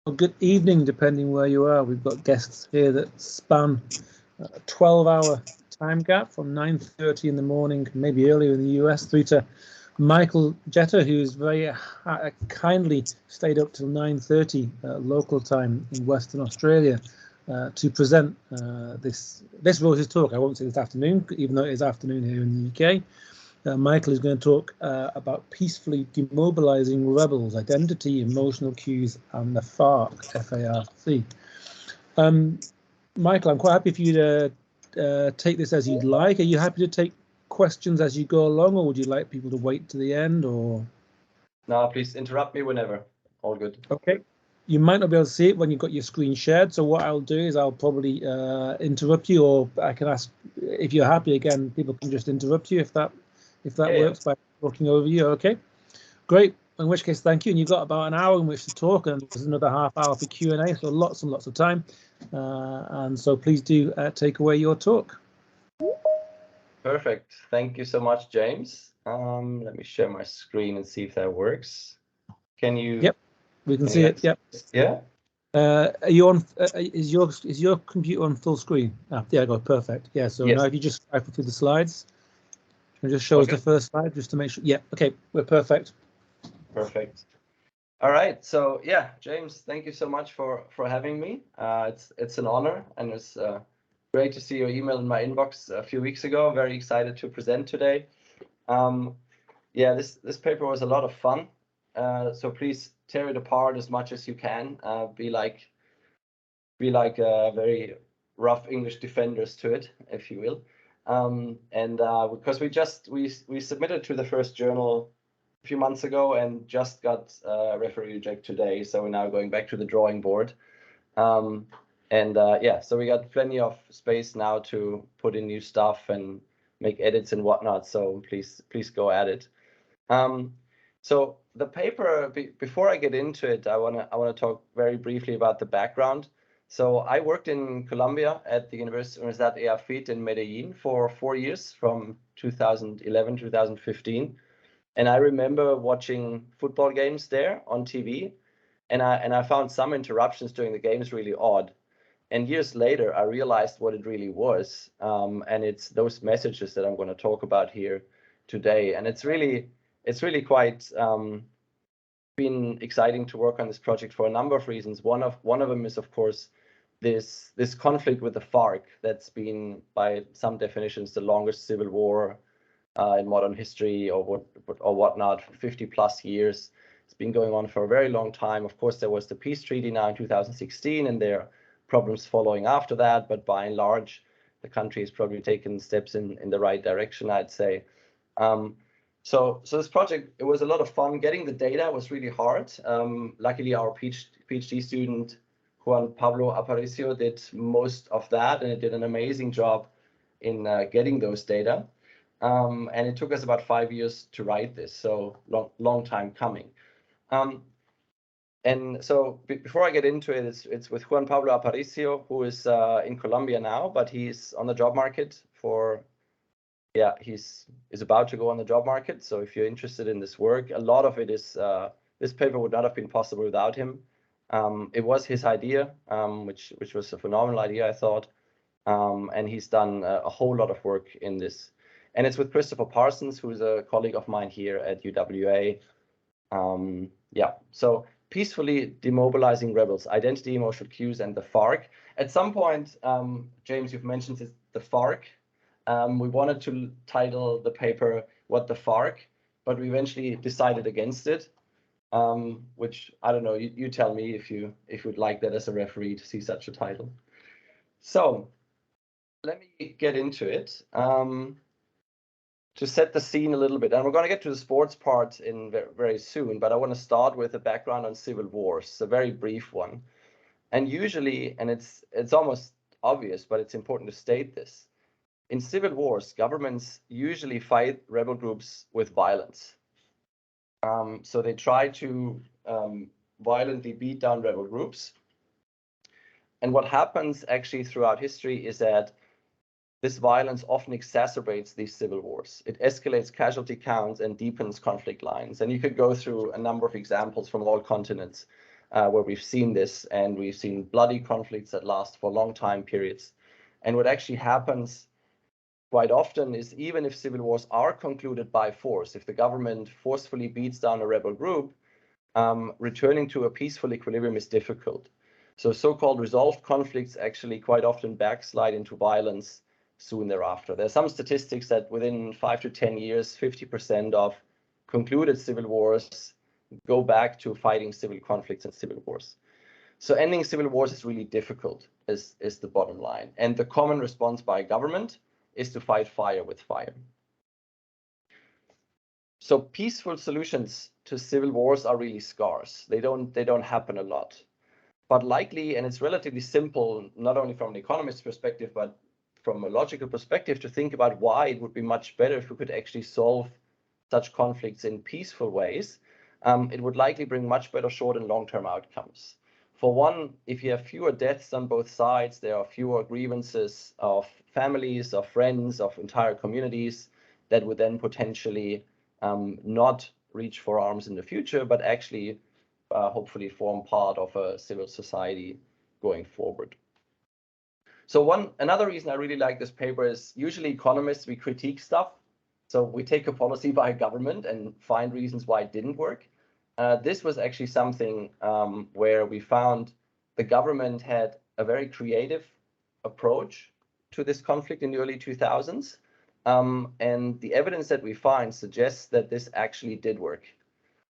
Well, good evening, depending where you are. We've got guests here that span a 12-hour time gap from 9:30 in the morning, maybe earlier in the US, through to Michael Jeter, who's very kindly stayed up till 9:30 local time in Western Australia to present this Rose's talk. I won't say this afternoon, even though it is afternoon here in the UK. Michael is going to talk about peacefully demobilizing rebels, identity, emotional cues, and the FARC, F-A-R-C. Michael, I'm quite happy for you to take this as you'd like. Are you happy to take questions as you go along, or would you like people to wait to the end? Or no, please interrupt me whenever. All good. Okay. You might not be able to see it when you've got your screen shared. So what I'll do is I'll probably interrupt you, or I can ask if you're happy again. People can just interrupt you if that works by talking over you. Okay, great. In which case, thank you. And you've got about an hour in which to talk, and there's another half hour for Q&A. So lots and lots of time. And so please do take away your talk. Perfect. Thank you so much, James. Let me share my screen and see if that works. Can you? Yep, we can see it. Yep. Yeah. Are you on? Is your computer on full screen? Ah, there you go. Perfect. Yeah. So yes. Now if you just cycle through the slides, and just show us the first slide just to make sure. Yeah. Okay. We're perfect. Perfect. All right. So yeah, James, thank you so much for having me. It's an honor, and it's great to see your email in my inbox a few weeks ago. I'm very excited to present today. Yeah, this paper was a lot of fun. So please tear it apart as much as you can. Be like very rough English defenders to it, if you will. Because we submitted to the first journal a few months ago and just got referee reject today. So we're now going back to the drawing board. Yeah, so we got plenty of space now to put in new stuff and make edits and whatnot. So please go at it. So the paper, before I get into it, I wanna talk very briefly about the background. So I worked in Colombia at the Universidad EAFIT in Medellin for 4 years, from 2011 to 2015. And I remember watching football games there on TV, and I found some interruptions during the games really odd. And years later, I realized what it really was, and it's those messages that I'm going to talk about here today. And it's really quite been exciting to work on this project for a number of reasons. One of them is, of course, this conflict with the FARC that's been, by some definitions, the longest civil war in modern history, or whatnot, for 50+ years. It's been going on for a very long time. Of course, there was the peace treaty now in 2016, and there are problems following after that. But by and large, the country has probably taken steps in the right direction, I'd say. So this project, it was a lot of fun. Getting the data was really hard. Luckily, our PhD student, Juan Pablo Aparicio, did most of that, and it did an amazing job in getting those data. And it took us about 5 years to write this, so long time coming. And so before I get into it, it's with Juan Pablo Aparicio, who is in Colombia now, but he's on the job market he's about to go on the job market. So if you're interested in this work, a lot of it is, this paper would not have been possible without him. It was his idea, which was a phenomenal idea, I thought. And he's done a whole lot of work in this. And it's with Christopher Parsons, who's a colleague of mine here at UWA. So peacefully demobilizing rebels, identity, emotional cues, and the FARC. At some point, James, you've mentioned this, the FARC. We wanted to title the paper "What the FARC," but we eventually decided against it. Which, I don't know, you tell me if you'd like that as a referee to see such a title. So let me get into it. To set the scene a little bit, and we're going to get to the sports part in very soon, but I want to start with a background on civil wars, a very brief one. And usually, and it's almost obvious, but it's important to state this, in civil wars, governments usually fight rebel groups with violence. So they try to violently beat down rebel groups. And what happens actually throughout history is that this violence often exacerbates these civil wars. It escalates casualty counts and deepens conflict lines. And you could go through a number of examples from all continents. where we've seen this, and we've seen bloody conflicts that last for long time periods. And what actually happens quite often is, even if civil wars are concluded by force, if the government forcefully beats down a rebel group, returning to a peaceful equilibrium is difficult. So so-called resolved conflicts actually quite often backslide into violence soon thereafter. There are some statistics that within 5 to 10 years, 50% of concluded civil wars go back to fighting civil conflicts and civil wars. So ending civil wars is really difficult, is the bottom line. And the common response by government is to fight fire with fire. So peaceful solutions to civil wars are really scarce. They don't happen a lot. But likely, and it's relatively simple, not only from an economist's perspective, but from a logical perspective, to think about why it would be much better if we could actually solve such conflicts in peaceful ways. It would likely bring much better short and long-term outcomes. For one, if you have fewer deaths on both sides, there are fewer grievances of families, of friends, of entire communities that would then potentially not reach for arms in the future, but actually hopefully form part of a civil society going forward. So another reason I really like this paper is, usually economists, we critique stuff. So we take a policy by a government and find reasons why it didn't work. This was actually something where we found the government had a very creative approach to this conflict in the early 2000s. And the evidence that we find suggests that this actually did work.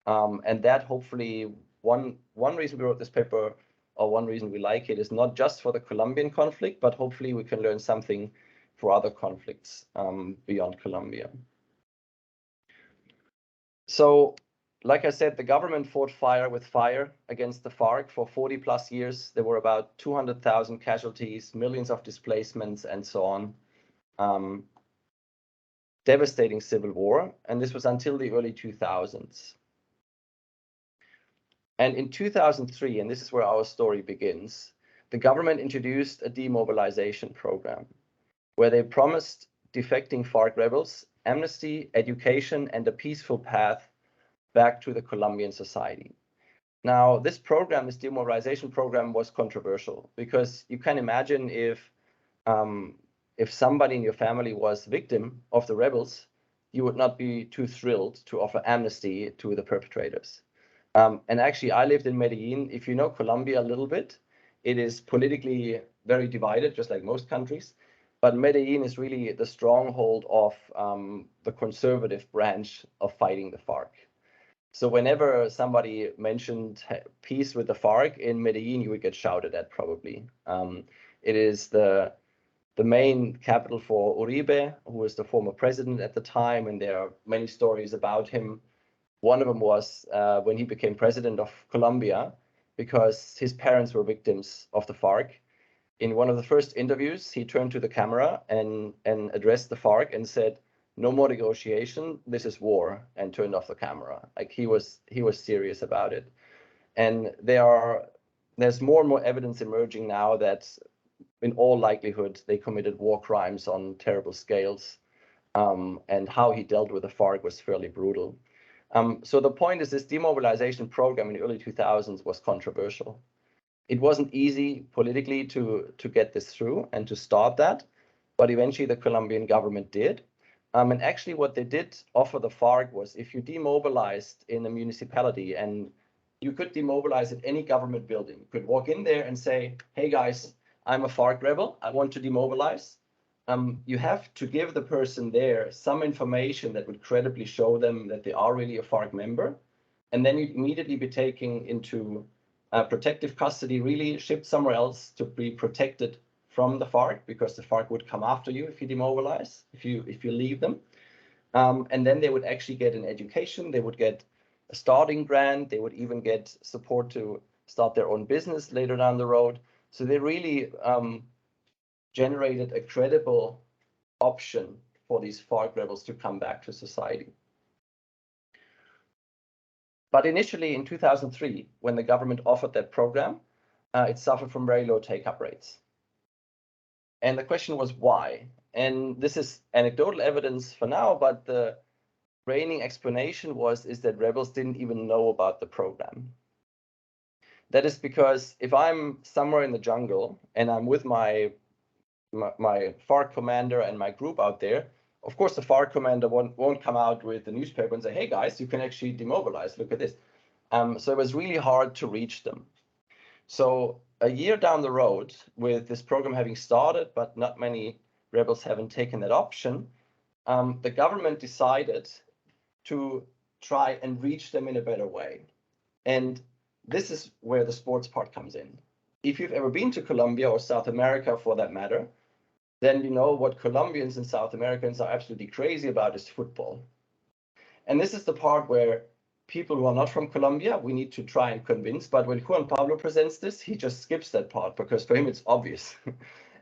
And that hopefully, one reason we wrote this paper, or one reason we like it, is not just for the Colombian conflict, but hopefully we can learn something for other conflicts beyond Colombia. So, like I said, the government fought fire with fire against the FARC for 40 plus years. There were about 200,000 casualties, millions of displacements, and so on. Devastating civil war, and this was until the early 2000s. And in 2003, and this is where our story begins, the government introduced a demobilization program where they promised defecting FARC rebels amnesty, education, and a peaceful path back to the Colombian society. Now, this program, this demobilization program, was controversial because you can imagine if somebody in your family was victim of the rebels, you would not be too thrilled to offer amnesty to the perpetrators. And actually, I lived in Medellin. If you know Colombia a little bit, it is politically very divided, just like most countries. But Medellin is really the stronghold of the conservative branch of fighting the FARC. So whenever somebody mentioned peace with the FARC in Medellin, you would get shouted at probably. It is the main capital for Uribe, who was the former president at the time, and there are many stories about him. One of them was when he became president of Colombia, because his parents were victims of the FARC. In one of the first interviews, he turned to the camera and addressed the FARC and said, "No more negotiation, this is war," and turned off the camera. Like he was serious about it. And there's more and more evidence emerging now that in all likelihood they committed war crimes on terrible scales, and how he dealt with the FARC was fairly brutal. So the point is, this demobilization program in the early 2000s was controversial. It wasn't easy politically to get this through and to start that, but eventually the Colombian government did. And actually what they did offer the FARC was, if you demobilized in a municipality, and you could demobilize at any government building, you could walk in there and say, "Hey guys, I'm a FARC rebel, I want to demobilize." You have to give the person there some information that would credibly show them that they are really a FARC member. And then you'd immediately be taken into protective custody, really shipped somewhere else to be protected from the FARC, because the FARC would come after you if you demobilize, if you leave them. And then they would actually get an education, they would get a starting grant, they would even get support to start their own business later down the road. So they really generated a credible option for these FARC rebels to come back to society. But initially in 2003, when the government offered that program, it suffered from very low take-up rates. And the question was why? And this is anecdotal evidence for now, but the reigning explanation is that rebels didn't even know about the program. That is because if I'm somewhere in the jungle and I'm with my FARC commander and my group out there, of course the FARC commander won't come out with the newspaper and say, hey guys, you can actually demobilize, look at this. So it was really hard to reach them. So a year down the road, with this program having started, but not many rebels haven't taken that option, the government decided to try and reach them in a better way. And this is where the sports part comes in. If you've ever been to Colombia or South America for that matter, then you know what Colombians and South Americans are absolutely crazy about is football. And this is the part where people who are not from Colombia, we need to try and convince. But when Juan Pablo presents this, he just skips that part because for him it's obvious.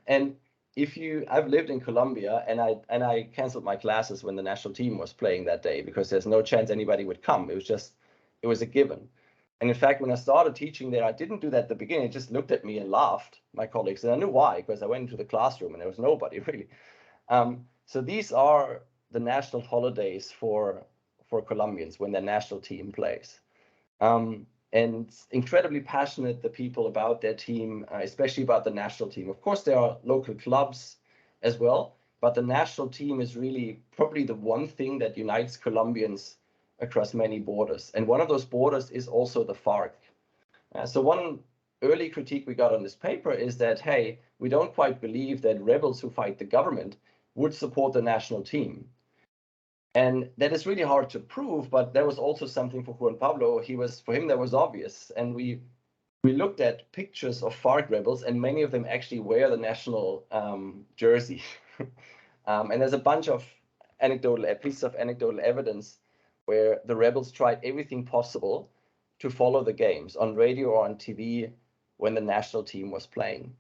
And I've lived in Colombia and I canceled my classes when the national team was playing that day because there's no chance anybody would come. It was a given. And in fact, when I started teaching there, I didn't do that at the beginning. I just looked at me and laughed, my colleagues. And I knew why, because I went into the classroom and there was nobody really. So these are the national holidays for Colombians when their national team plays. And incredibly passionate, the people about their team, especially about the national team. Of course, there are local clubs as well, but the national team is really probably the one thing that unites Colombians across many borders. And one of those borders is also the FARC. So one early critique we got on this paper is that, hey, we don't quite believe that rebels who fight the government would support the national team. And that is really hard to prove, but there was also something for Juan Pablo. For him, that was obvious. And we looked at pictures of FARC rebels, and many of them actually wear the national jersey. And there's a bunch of pieces of anecdotal evidence where the rebels tried everything possible to follow the games on radio or on TV when the national team was playing.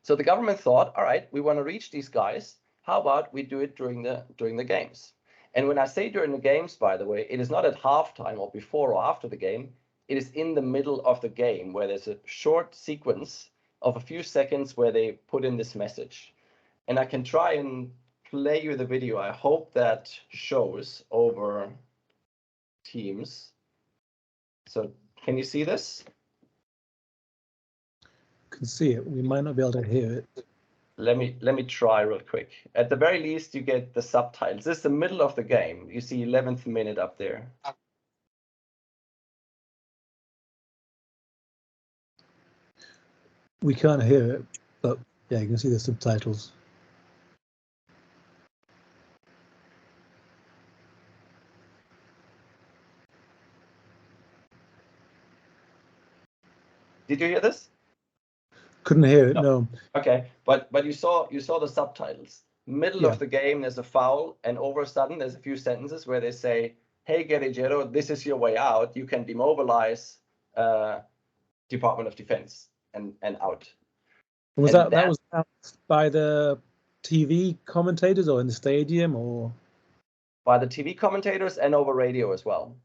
So the government thought, all right, we want to reach these guys. How about we do it during the games? And when I say during the games, by the way, it is not at halftime or before or after the game. It is in the middle of the game where there's a short sequence of a few seconds where they put in this message. And I can try and play you the video. I hope that shows over Teams. So can you see this? Can see it. We might not be able to hear it. Let me try real quick. At the very least, you get the subtitles. This is the middle of the game. You see 11th minute up there. We can't hear it, but yeah, you can see the subtitles. Did you hear this? Couldn't hear it, no. Okay, but you saw the subtitles. Middle of the game, there's a foul, and over a sudden, there's a few sentences where they say, "Hey, guerrillero, this is your way out. You can demobilize Department of Defense and out." Was that was announced by the TV commentators or in the stadium or? By the TV commentators and over radio as well.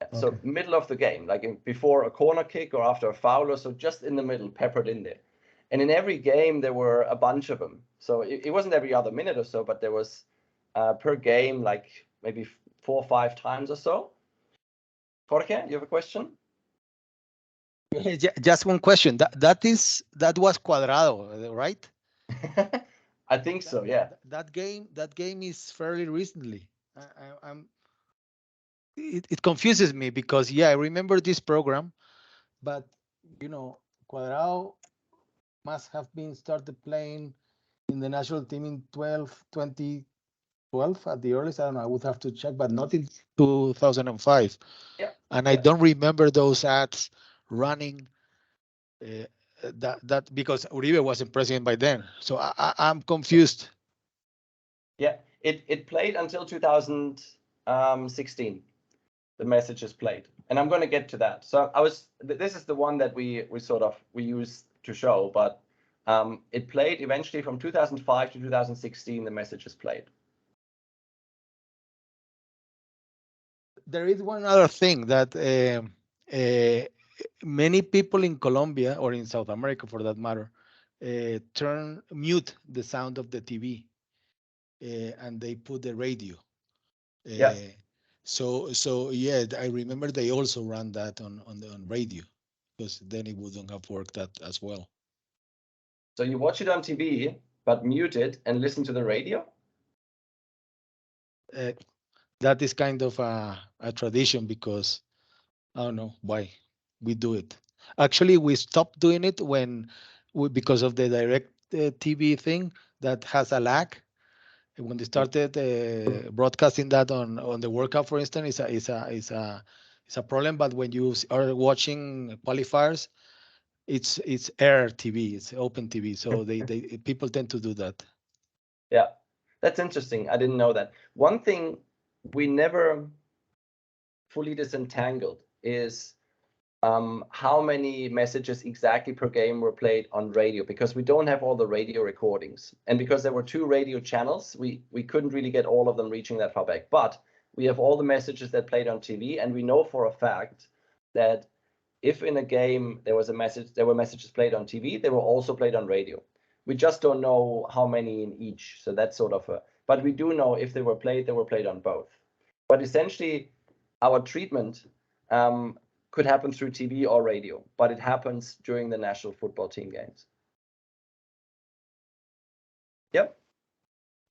Okay. So middle of the game, like before a corner kick or after a foul, or so just in the middle, peppered in there. And in every game, there were a bunch of them. So it wasn't every other minute or so, but there was per game, like maybe 4 or 5 times or so. Jorge, you have a question? Just one question. That was Cuadrado, right? I think so. Yeah. That game is fairly recently. It confuses me because I remember this program, but Cuadrado must have been started playing in the national team in 2012 at the earliest. I don't know. I would have to check, but not in 2005. Yeah. And I don't remember those ads running. That because Uribe wasn't president by then, so I'm confused. Yeah, it played until 2016. The messages played, and I'm going to get to that. So this is the one that we use to show, but it played eventually from 2005 to 2016. The messages played. There is one other thing that many people in Colombia or in South America, for that matter, mute the sound of the TV, and they put the radio. So yeah, I remember they also ran that on radio. because then it wouldn't have worked that as well. So you watch it on TV, but mute it and listen to the radio? That is kind of a tradition because I don't know why we do it. Actually, we stopped doing it because of the direct TV thing that has a lag. And when they started broadcasting that on the World Cup, for instance, is a problem. But when you are watching qualifiers, it's air TV, it's open TV, so they people tend to do that. Yeah, that's interesting. I didn't know that. One thing we never fully disentangled is how many messages exactly per game were played on radio, because we don't have all the radio recordings. And because there were 2 radio channels, we couldn't really get all of them reaching that far back. But we have all the messages that played on TV, and we know for a fact that if in a game there were messages played on TV, they were also played on radio. We just don't know how many in each. So that's sort of but we do know if they were played on both. But essentially, our treatment could happen through TV or radio, but it happens during the national football team games. Yep.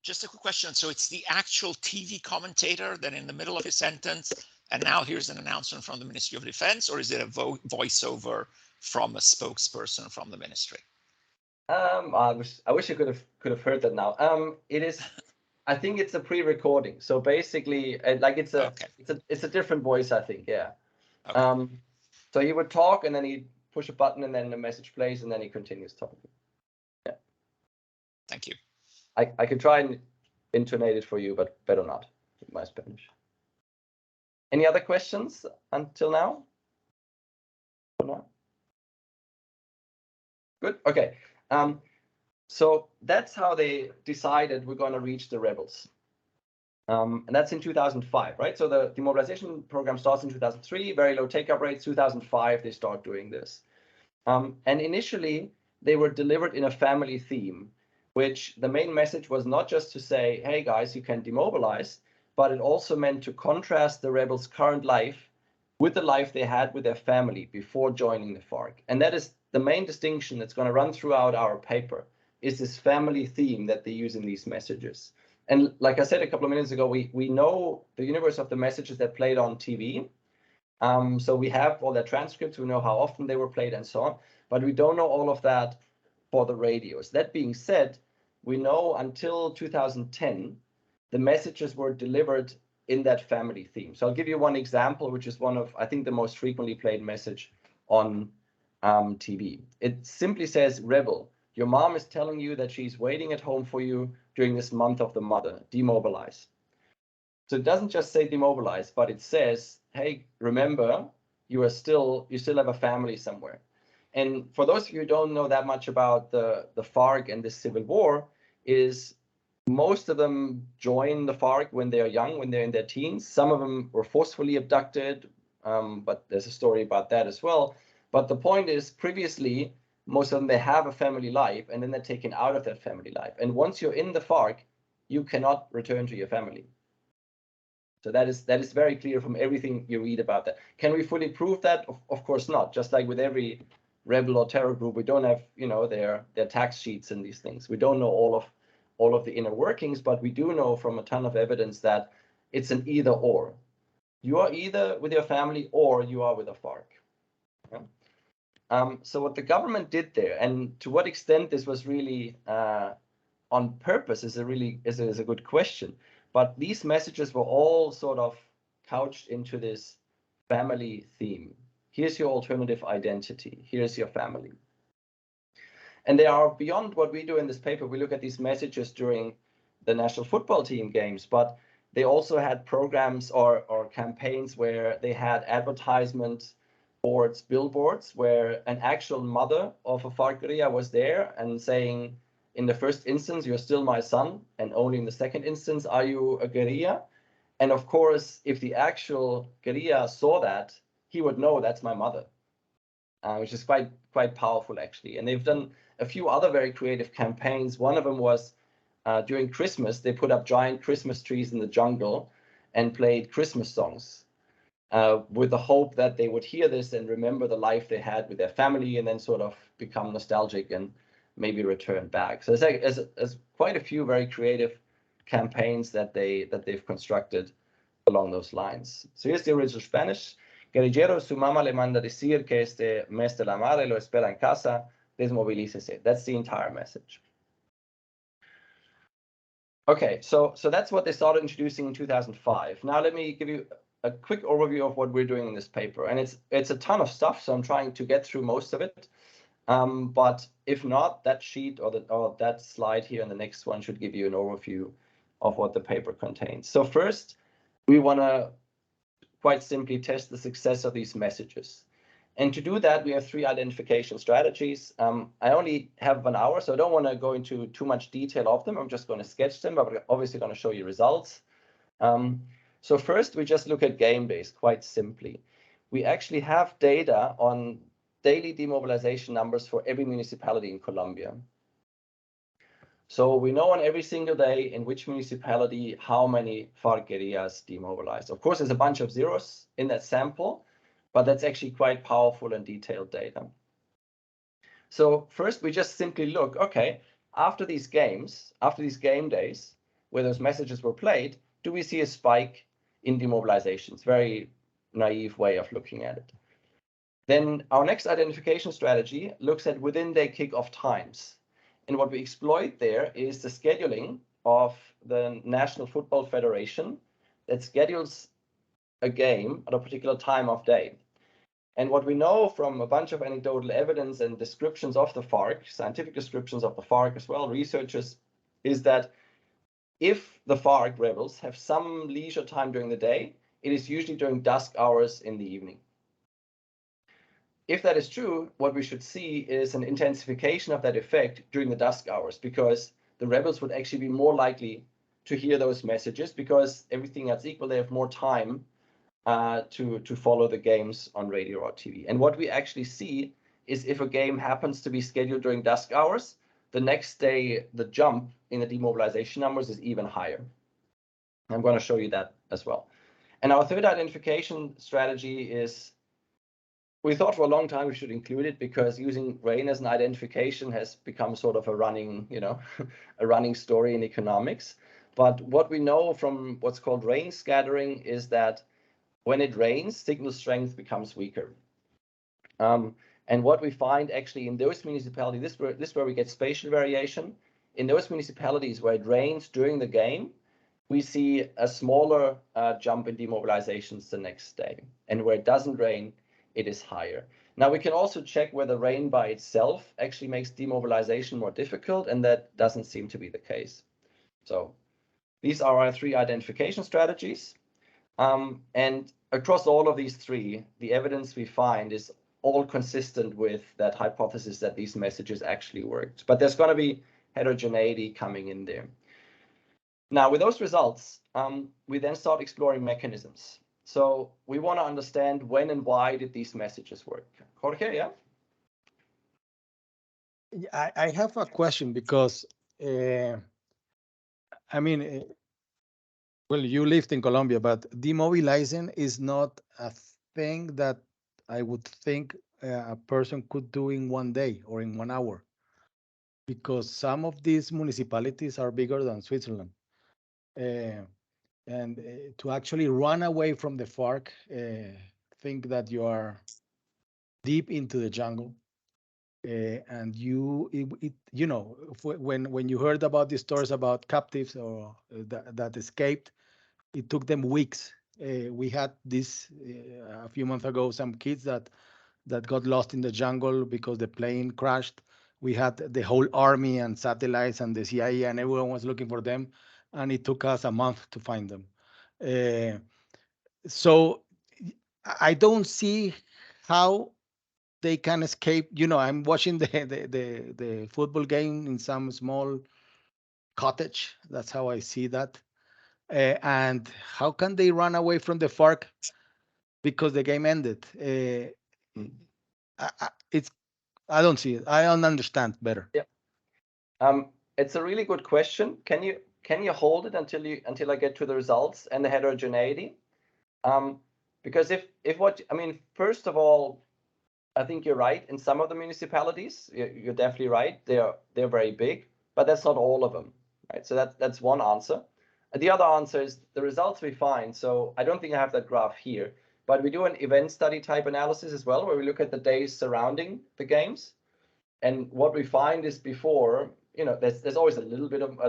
Just a quick question. So it's the actual TV commentator that in the middle of his sentence, and now here's an announcement from the Ministry of Defense, or is it a voiceover from a spokesperson from the ministry? I wish you could have heard that now. It is. I think it's a pre-recording. So basically, like it's a different voice. I think, yeah. Okay. So he would talk, and then he'd push a button, and then the message plays, and then he continues talking. Yeah. Thank you. I could try and intonate it for you, but better not with my Spanish. Any other questions until now? No? Good. Okay. So that's how they decided we're going to reach the rebels. And that's in 2005, right? So the demobilization program starts in 2003, very low take-up rates. 2005, they start doing this. And initially, they were delivered in a family theme, which the main message was not just to say, hey, guys, you can demobilize, but it also meant to contrast the rebels' current life with the life they had with their family before joining the FARC. And that is the main distinction that's going to run throughout our paper, is this family theme that they use in these messages. And like I said a couple of minutes ago, we know the universe of the messages that played on TV. So we have all their transcripts, we know how often they were played and so on, but we don't know all of that for the radios. That being said, we know until 2010, the messages were delivered in that family theme. So I'll give you one example, which is one of, I think, the most frequently played message on TV. It simply says, rebel, your mom is telling you that she's waiting at home for you during this month of the mother, demobilize. So it doesn't just say demobilize, but it says, hey, remember, you still have a family somewhere. And for those of you who don't know that much about the FARC and the civil war, is most of them join the FARC when they're young, when they're in their teens. Some of them were forcefully abducted, but there's a story about that as well. But the point is, previously, most of them, they have a family life, and then they're taken out of that family life. And once you're in the FARC, you cannot return to your family. So that is very clear from everything you read about that. Can we fully prove that? Of course not. Just like with every rebel or terror group, we don't have, their tax sheets and these things. We don't know all of the inner workings, but we do know from a ton of evidence that it's an either or. You are either with your family or you are with a FARC. Yeah? So what the government did there, and to what extent this was really on purpose, is a good question. But these messages were all sort of couched into this family theme. Here's your alternative identity. Here's your family. And they are beyond what we do in this paper. We look at these messages during the national football team games, but they also had programs or campaigns where they had advertisements, boards, billboards, where an actual mother of a FARC guerrilla was there and saying, in the first instance, you're still my son, and only in the second instance are you a guerrilla. And of course, if the actual guerrilla saw that, he would know that's my mother, which is quite powerful, actually. And they've done a few other very creative campaigns. One of them was during Christmas, they put up giant Christmas trees in the jungle and played Christmas songs. with the hope that they would hear this and remember the life they had with their family, and then sort of become nostalgic and maybe return back. So there's quite a few very creative campaigns that they've constructed along those lines. So here's the original Spanish. Guerrillero, su mamá le manda decir que este mes de la madre lo espera en casa, desmovilícese. That's the entire message. Okay, so that's what they started introducing in 2005. Now let me give you a quick overview of what we're doing in this paper. And it's a ton of stuff, so I'm trying to get through most of it. But if not, that sheet or that slide here and the next one should give you an overview of what the paper contains. So first, we want to quite simply test the success of these messages. And to do that, we have 3 identification strategies. I only have 1 hour, so I don't want to go into too much detail of them. I'm just going to sketch them, but we're obviously going to show you results. So first, we just look at game days, quite simply. We actually have data on daily demobilization numbers for every municipality in Colombia. So we know on every single day in which municipality how many FARC guerrillas demobilized. Of course, there's a bunch of zeros in that sample, but that's actually quite powerful and detailed data. So first, we just simply look, okay, after these game days, where those messages were played, do we see a spike in demobilizations? Very naive way of looking at it. Then our next identification strategy looks at within-day kickoff times. And what we exploit there is the scheduling of the National Football Federation that schedules a game at a particular time of day. And what we know from a bunch of anecdotal evidence and descriptions of the FARC, scientific descriptions of the FARC as well, researchers, is that if the FARC rebels have some leisure time during the day, it is usually during dusk hours in the evening. If that is true, what we should see is an intensification of that effect during the dusk hours, because the rebels would actually be more likely to hear those messages, because everything else equal, they have more time to follow the games on radio or TV. And what we actually see is if a game happens to be scheduled during dusk hours, the next day, the jump in the demobilization numbers is even higher. I'm going to show you that as well. And our third identification strategy is, we thought for a long time we should include it because using rain as an identification has become sort of a running, a running story in economics. But what we know from what's called rain scattering is that when it rains, signal strength becomes weaker. And what we find actually in those municipalities, this is where we get spatial variation. In those municipalities where it rains during the game, we see a smaller jump in demobilizations the next day. And where it doesn't rain, it is higher. Now, we can also check whether rain by itself actually makes demobilization more difficult, and that doesn't seem to be the case. So these are our 3 identification strategies. And across all of these 3, the evidence we find is all consistent with that hypothesis that these messages actually worked. But there's going to be heterogeneity coming in there. Now, with those results, we then start exploring mechanisms. So we want to understand when and why did these messages work. Jorge, yeah? I have a question because, I mean, well, you lived in Colombia, but demobilizing is not a thing that I would think a person could do in 1 day or in 1 hour, because some of these municipalities are bigger than Switzerland. And to actually run away from the FARC, think that you are deep into the jungle. And when you heard about the stories about captives or that escaped, it took them weeks. We had this a few months ago, some kids that got lost in the jungle because the plane crashed. We had the whole army and satellites and the CIA and everyone was looking for them, and it took us a month to find them. So I don't see how they can escape. I'm watching the football game in some small cottage. That's how I see that. And how can they run away from the FARC because the game ended? I don't see it. I don't understand better. Yeah. It's a really good question. Can you hold it until I get to the results and the heterogeneity? Because first of all, I think you're right. In some of the municipalities, you're definitely right. They're very big, but that's not all of them, right? So that's one answer. And the other answer is the results we find. So I don't think I have that graph here, but we do an event study type analysis as well, where we look at the days surrounding the games. And what we find is before, there's always a little bit of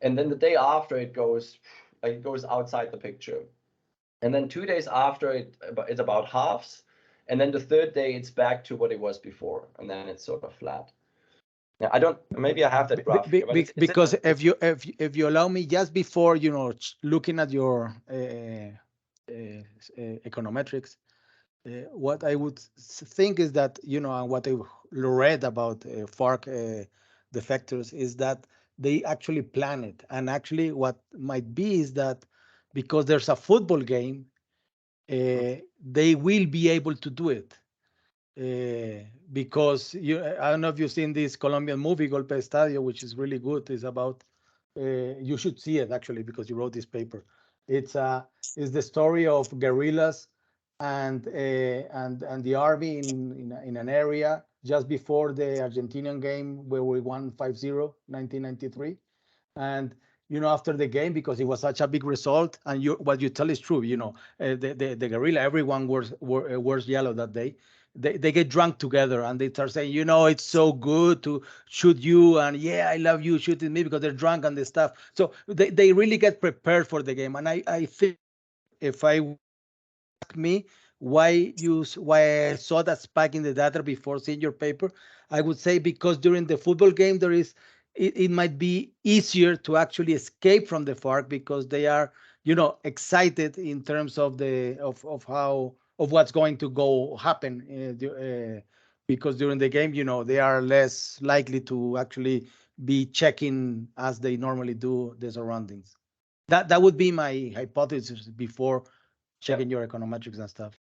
and then the day after it goes outside the picture. And then 2 days after it's about halves. And then the third day it's back to what it was before. And then it's sort of flat. Now, maybe I have that graph here, but because if you allow me, just before, looking at your econometrics, what I would think is that, and what I read about FARC defectors is that they actually plan it. And actually what might be is that because there's a football game, they will be able to do it. Because I don't know if you've seen this Colombian movie, Golpe de Estadio, which is really good. It's about, you should see it actually, because you wrote this paper. It's the story of guerrillas and the army in an area just before the Argentinian game where we won 5-0, 1993. And after the game, because it was such a big result, and what you tell is true. The guerrilla, everyone wears yellow that day. They get drunk together and they start saying, it's so good to shoot you, and yeah, I love you shooting me, because they're drunk and the stuff. So they really get prepared for the game. And I think, if I ask me why I saw that spike in the data before seeing your paper, I would say because during the football game it might be easier to actually escape from the FARC, because they are excited in terms of what's going to happen, because during the game they are less likely to actually be checking, as they normally do, the surroundings. That would be my hypothesis before checking your econometrics and stuff.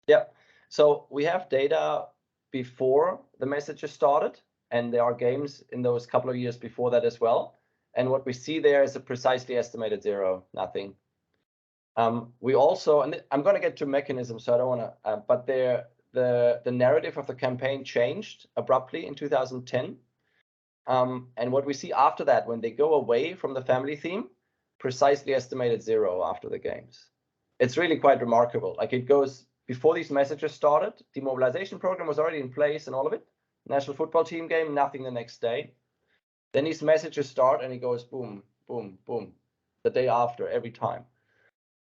Yeah. So we have data before the messages started, and there are games in those couple of years before that as well. And what we see there is a precisely estimated 0, nothing. We also, and I'm going to get to mechanisms, so I don't want to, but the narrative of the campaign changed abruptly in 2010. And what we see after that, when they go away from the family theme, precisely estimated 0 after the games. It's really quite remarkable. Like, it goes, before these messages started, demobilization program was already in place and all of it. National football team game, nothing the next day. Then these messages start and it goes boom, boom, boom, the day after, every time.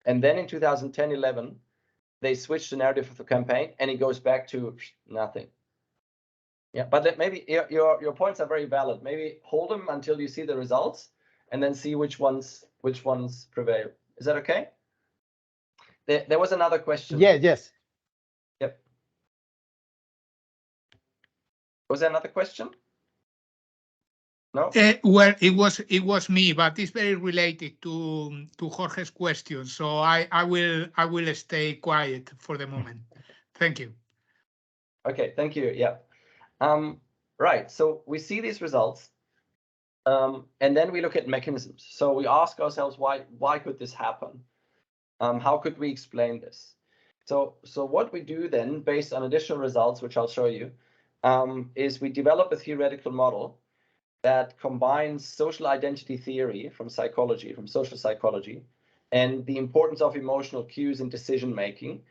And then in 2010-11, they switched the narrative of the campaign and it goes back to nothing. Yeah, but maybe your points are very valid. Maybe hold them until you see the results and then see which ones prevail. Is that okay? There was another question. Yeah, yes. Yep. Was there another question? No? Well, it was me, but it's very related to Jorge's question. So I will stay quiet for the moment. Thank you. Okay, thank you. Yeah. Right. So we see these results, and then we look at mechanisms. So we ask ourselves, why could this happen? How could we explain this? So what we do then, based on additional results, which I'll show you, is we develop a theoretical model that combines social identity theory from psychology, from social psychology, and the importance of emotional cues in decision making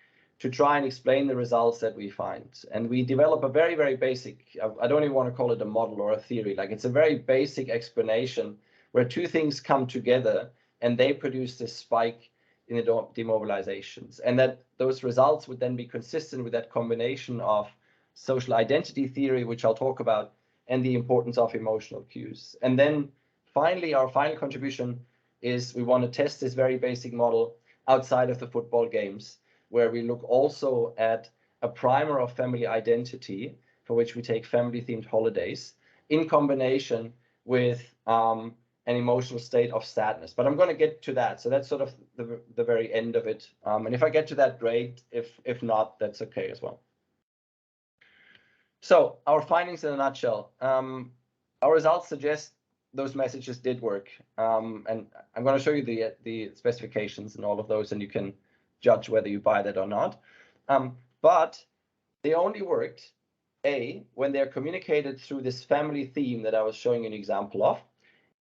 to try and explain the results that we find. And we develop a very, very basic, I don't even want to call it a model or a theory, like it's a very basic explanation where two things come together and they produce this spike in the demobilizations. And that those results would then be consistent with that combination of social identity theory, which I'll talk about, and the importance of emotional cues. And then finally, our final contribution is we want to test this very basic model outside of the football games, where we look also at a primer of family identity, for which we take family-themed holidays, in combination with an emotional state of sadness. But I'm going to get to that. So that's sort of the very end of it. And if I get to that, great. If not, that's okay as well. So our findings in a nutshell. Our results suggest those messages did work. And I'm going to show you the specifications and all of those, and you can judge whether you buy that or not. But they only worked, A, when they're communicated through this family theme that I was showing you an example of.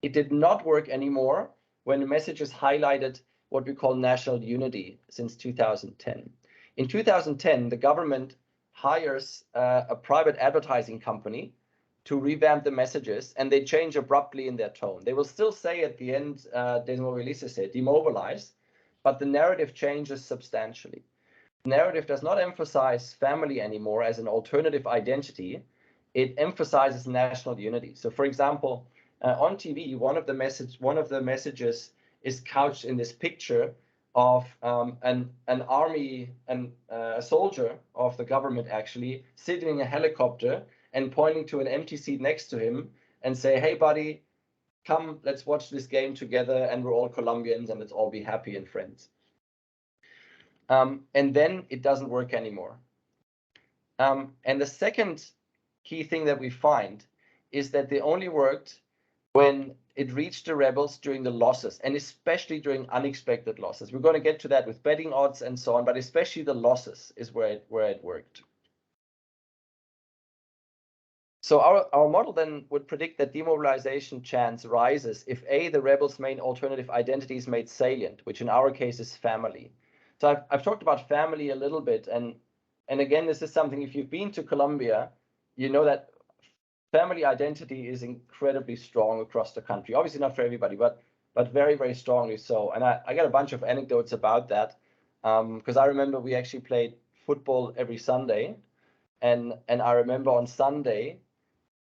It did not work anymore when the messages highlighted what we call national unity since 2010. In 2010, the government hires a private advertising company to revamp the messages, and they change abruptly in their tone. They will still say at the end, demobilize, but the narrative changes substantially. The narrative does not emphasize family anymore as an alternative identity. It emphasizes national unity. So, for example, on TV, one of the messages is couched in this picture of an army and a soldier of the government actually sitting in a helicopter and pointing to an empty seat next to him and say, "Hey, buddy, come, let's watch this game together, and we're all Colombians, and let's all be happy and friends." And then it doesn't work anymore. And the second key thing that we find is that they only worked when it reached the rebels during the losses, and especially during unexpected losses. We're going to get to that with betting odds and so on, but especially the losses is where it worked. So our model then would predict that demobilization chance rises if A, the rebels' main alternative identity is made salient, which in our case is family. So I've talked about family a little bit, and again, this is something, if you've been to Colombia, you know that family identity is incredibly strong across the country. Obviously not for everybody, but very, very strongly so. And I got a bunch of anecdotes about that, because I remember we actually played football every Sunday, and I remember on Sunday,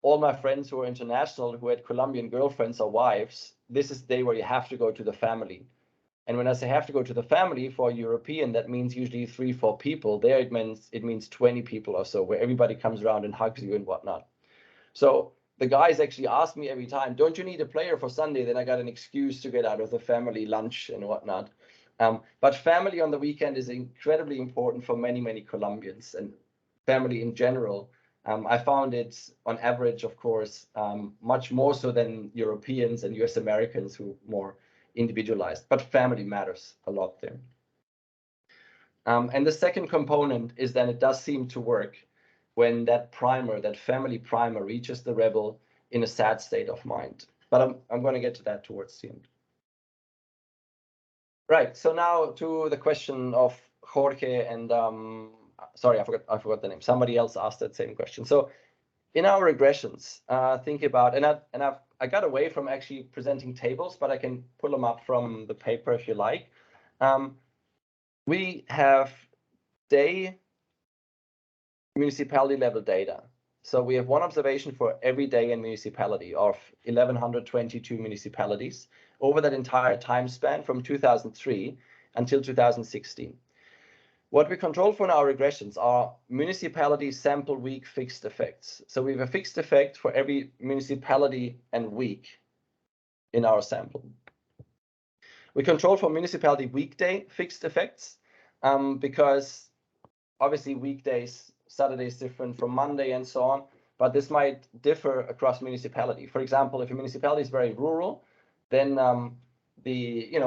all my friends who were international, who had Colombian girlfriends or wives, this is the day where you have to go to the family. And when I say have to go to the family, for a European, that means usually 3-4 people. There it means 20 people or so, where everybody comes around and hugs you and whatnot. So the guys actually ask me every time, "Don't you need a player for Sunday?" Then I got an excuse to get out of the family lunch and whatnot. But family on the weekend is incredibly important for many, many Colombians, and family in general. I found it on average, of course, much more so than Europeans and US Americans who are more individualized, but family matters a lot there. And the second component is that it does seem to work when that family primer reaches the rebel in a sad state of mind. But I'm going to get to that towards the end. Right, so now to the question of Jorge and sorry, I forgot the name. Somebody else asked that same question. So in our regressions, think about, and I got away from actually presenting tables, but I can pull them up from the paper if you like. We have municipality level data. So we have one observation for every day in municipality of 1,122 municipalities over that entire time span from 2003 until 2016. What we control for in our regressions are municipality sample week fixed effects. So we have a fixed effect for every municipality and week in our sample. We control for municipality weekday fixed effects because obviously weekdays, Saturday is different from Monday and so on, but this might differ across municipality. For example, if a municipality is very rural, then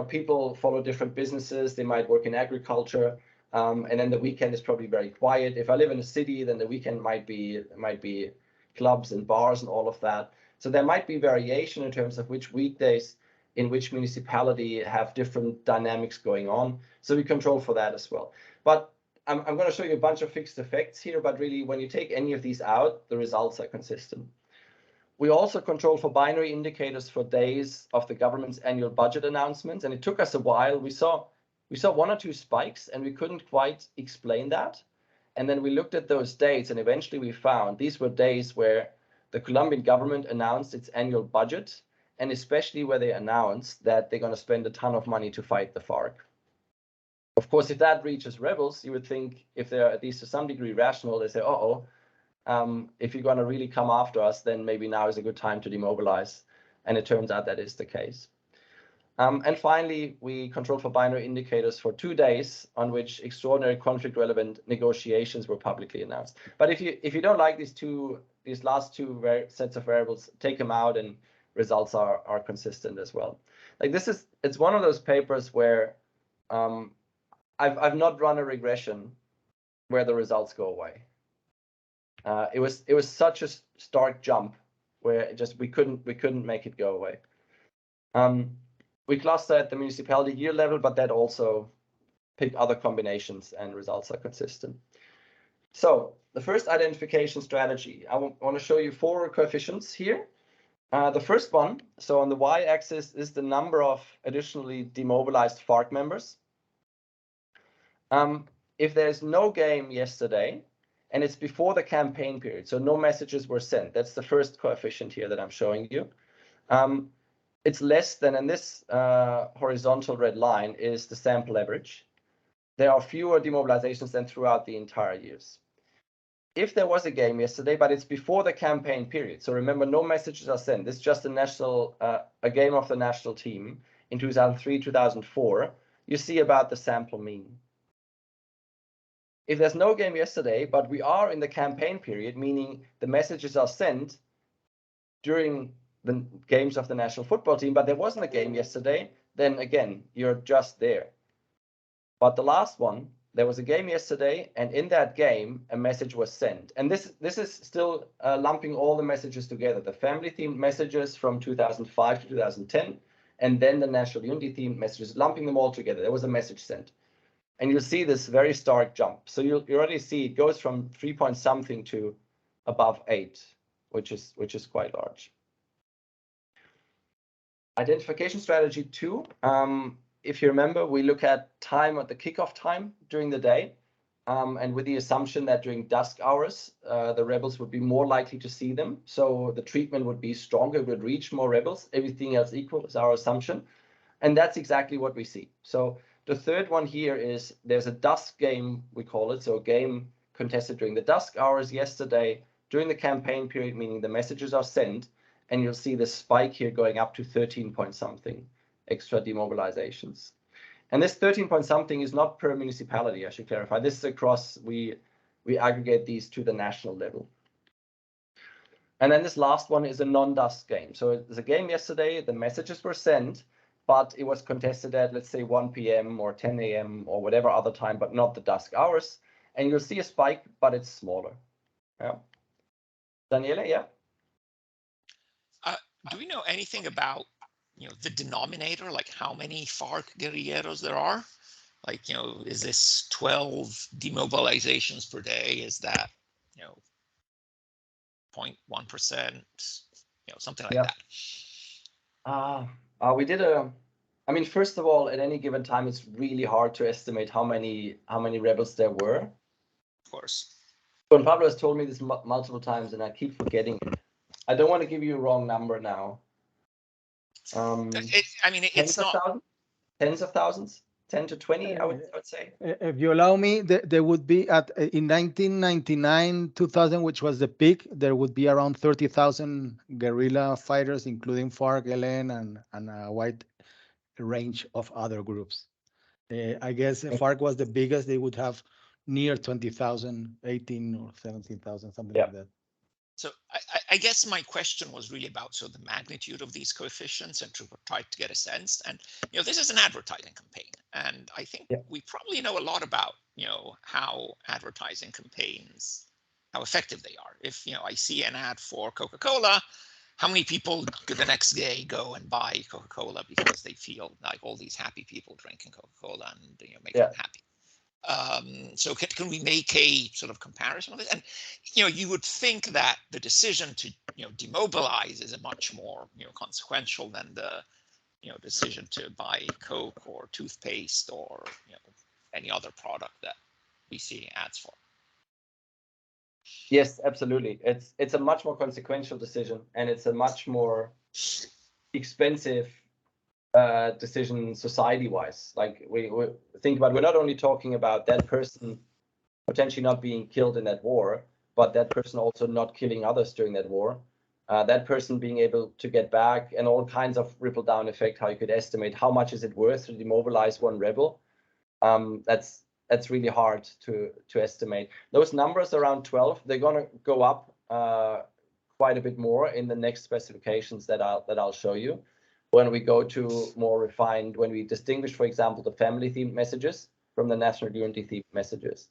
people follow different businesses. They might work in agriculture. And then the weekend is probably very quiet. If I live in a city, then the weekend might be clubs and bars and all of that. So there might be variation in terms of which weekdays in which municipality have different dynamics going on. So we control for that as well. But I'm going to show you a bunch of fixed effects here, but really when you take any of these out, the results are consistent. We also control for binary indicators for days of the government's annual budget announcements, and it took us a while. We saw 1 or 2 spikes, and we couldn't quite explain that. And then we looked at those dates, and eventually we found these were days where the Colombian government announced its annual budget, and especially where they announced that they're going to spend a ton of money to fight the FARC. Of course, if that reaches rebels, you would think, if they're at least to some degree rational, they say, if you're going to really come after us, then maybe now is a good time to demobilize. And it turns out that is the case. And finally, we control for binary indicators for 2 days on which extraordinary conflict-relevant negotiations were publicly announced. But if you don't like these last two sets of variables, take them out, and results are consistent as well. Like it's one of those papers where I've not run a regression where the results go away. It was such a stark jump where it just we couldn't make it go away. We cluster at the municipality year level, but that also pick other combinations and results are consistent. So the first identification strategy, I want to show you 4 coefficients here. The first one, so on the y-axis is the number of additionally demobilized FARC members. If there's no game yesterday, and it's before the campaign period, so no messages were sent, that's the first coefficient here that I'm showing you. It's less than, in this horizontal red line is the sample average. There are fewer demobilizations than throughout the entire years. If there was a game yesterday, but it's before the campaign period, so remember, no messages are sent. This is just a game of the national team in 2003, 2004. You see about the sample mean. If there's no game yesterday, but we are in the campaign period, meaning the messages are sent during the games of the national football team, but there wasn't a game yesterday, then again, you're just there. But the last one, there was a game yesterday, and in that game, a message was sent. And this is still lumping all the messages together, the family-themed messages from 2005 to 2010, and then the national unity-themed messages, lumping them all together. There was a message sent. And you'll see this very stark jump. So you already see it goes from 3 point something to above 8, which is quite large. Identification strategy 2. If you remember, we look at time at the kickoff time during the day, and with the assumption that during dusk hours, the rebels would be more likely to see them. So the treatment would be stronger, would reach more rebels. Everything else equal is our assumption. And that's exactly what we see. So the third one here is there's a dusk game, we call it. So a game contested during the dusk hours yesterday, during the campaign period, meaning the messages are sent. And you'll see the spike here going up to 13 point something extra demobilizations. And this 13 point something is not per municipality, I should clarify. This is across, we aggregate these to the national level. And then this last one is a non-dusk game. So it was a game yesterday, the messages were sent, but it was contested at, let's say, 1 p.m. or 10 a.m. or whatever other time, but not the dusk hours. And you'll see a spike, but it's smaller. Yeah. Daniele, yeah? Do we know anything about, the denominator, like how many FARC guerrilleros there are? Like, is this 12 demobilizations per day? Is that, 0.1%, something like that? We did I mean, first of all, at any given time, it's really hard to estimate how many rebels there were. Of course. But Pablo has told me this multiple times, and I keep forgetting it. I don't want to give you a wrong number now. It's not tens of thousands, 10 to 20, I would say. If you allow me, there would be in 1999, 2000, which was the peak, there would be around 30,000 guerrilla fighters, including FARC, LN, and a wide range of other groups. I guess FARC was the biggest. They would have near 20,000, 18 or 17,000, something like that. So I guess my question was really about the magnitude of these coefficients and to try to get a sense. And this is an advertising campaign, and I think we probably know a lot about how advertising campaigns, how effective they are. If I see an ad for Coca-Cola, how many people could the next day go and buy Coca-Cola because they feel like all these happy people drinking Coca-Cola and make them happy? So can we make a sort of comparison of it? And you would think that the decision to demobilize is a much more consequential than the decision to buy Coke or toothpaste or any other product that we see ads for. Yes, absolutely. It's a much more consequential decision, and it's a much more expensive decision society-wise. Like we think about, we're not only talking about that person potentially not being killed in that war, but that person also not killing others during that war. That person being able to get back, and all kinds of ripple down effect, how you could estimate how much is it worth to demobilize one rebel. That's really hard to estimate. Those numbers around 12, they're going to go up quite a bit more in the next specifications that I'll show you. When we go to more refined, when we distinguish, for example, the family-themed messages, from the national unity theme messages.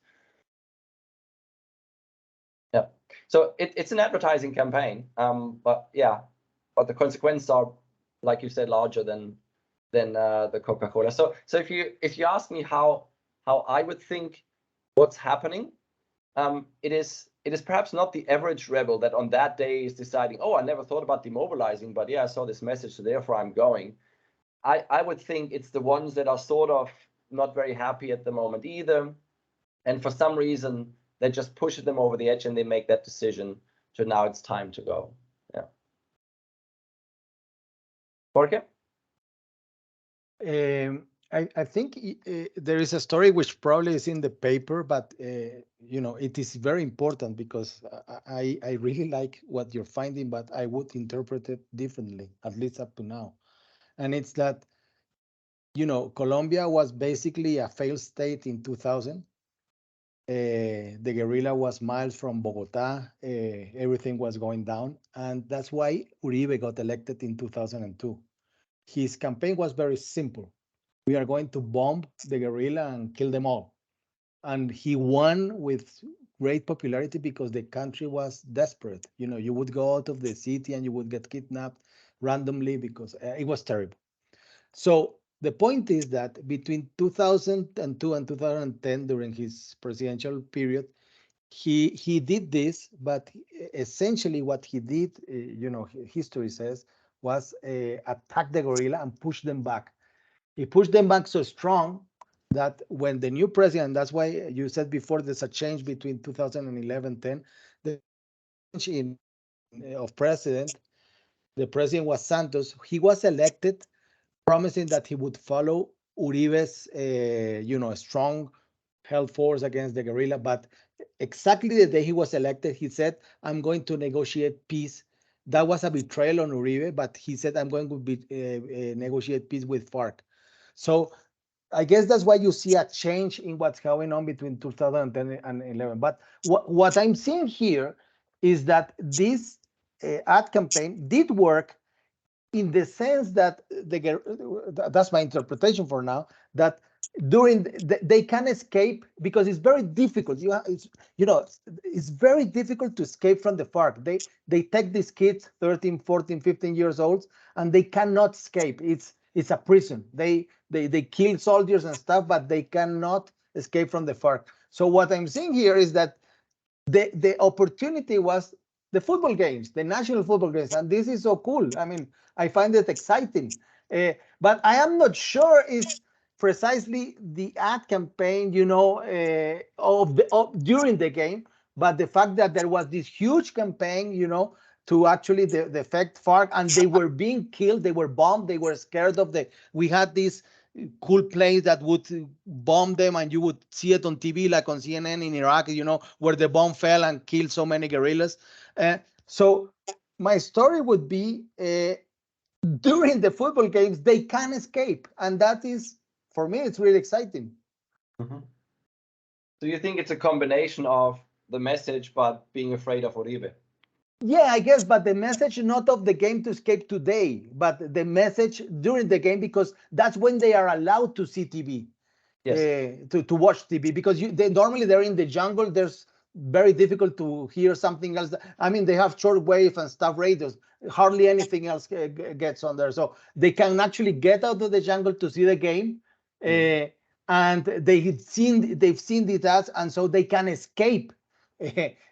Yeah, so it's an advertising campaign, but the consequences are, like you said, larger than the Coca-Cola. So if you ask me how I would think what's happening, it is perhaps not the average rebel that on that day is deciding, oh, I never thought about demobilizing, but yeah, I saw this message, so therefore I'm going. I would think it's the ones that are sort of not very happy at the moment either, and for some reason that just pushes them over the edge and they make that decision to now it's time to go. Yeah. Jorge? I think there is a story which probably is in the paper, but it is very important because I really like what you're finding, but I would interpret it differently, at least up to now. And it's that, Colombia was basically a failed state in 2000. The guerrilla was miles from Bogota. Everything was going down. And that's why Uribe got elected in 2002. His campaign was very simple. We are going to bomb the guerrilla and kill them all. And he won with great popularity because the country was desperate. You would go out of the city and you would get kidnapped randomly because it was terrible. So the point is that between 2002 and 2010, during his presidential period, he did this, but essentially what he did, history says, was attack the guerrilla and push them back. He pushed them back so strong that when the new president, that's why you said before there's a change between 2011-10, the change of president, the president was Santos. He was elected promising that he would follow Uribe's, strong held force against the guerrilla. But exactly the day he was elected, he said, I'm going to negotiate peace. That was a betrayal on Uribe, but he said, I'm going to negotiate peace with FARC. So I guess that's why you see a change in what's going on between 2010 and 11. But what I'm seeing here is that this ad campaign did work in the sense that that's my interpretation for now, that they can escape because it's very difficult. It's very difficult to escape from the FARC. They take these kids, 13, 14, 15 years old, and they cannot escape. It's a prison. They kill soldiers and stuff, but they cannot escape from the FARC. So what I'm seeing here is that the opportunity was the football games, the national football games, and this is so cool. I mean, I find it exciting, but I am not sure it's precisely the ad campaign, during the game, but the fact that there was this huge campaign, to actually the effect FARC, and they were being killed, they were bombed, they were scared of we had these cool planes that would bomb them, and you would see it on TV, like on CNN in Iraq, where the bomb fell and killed so many guerrillas. So my story would be, during the football games, they can escape. And that is, for me, it's really exciting. Mm-hmm. So you think it's a combination of the message, but being afraid of Uribe? Yeah, I guess, but the message not of the game to escape today, but the message during the game, because that's when they are allowed to see TV, yes. To watch TV, because normally they're in the jungle. There's very difficult to hear something else. I mean, they have shortwave and stuff radios. Hardly anything else gets on there. So they can actually get out of the jungle to see the game. And they've seen the ads, and so they can escape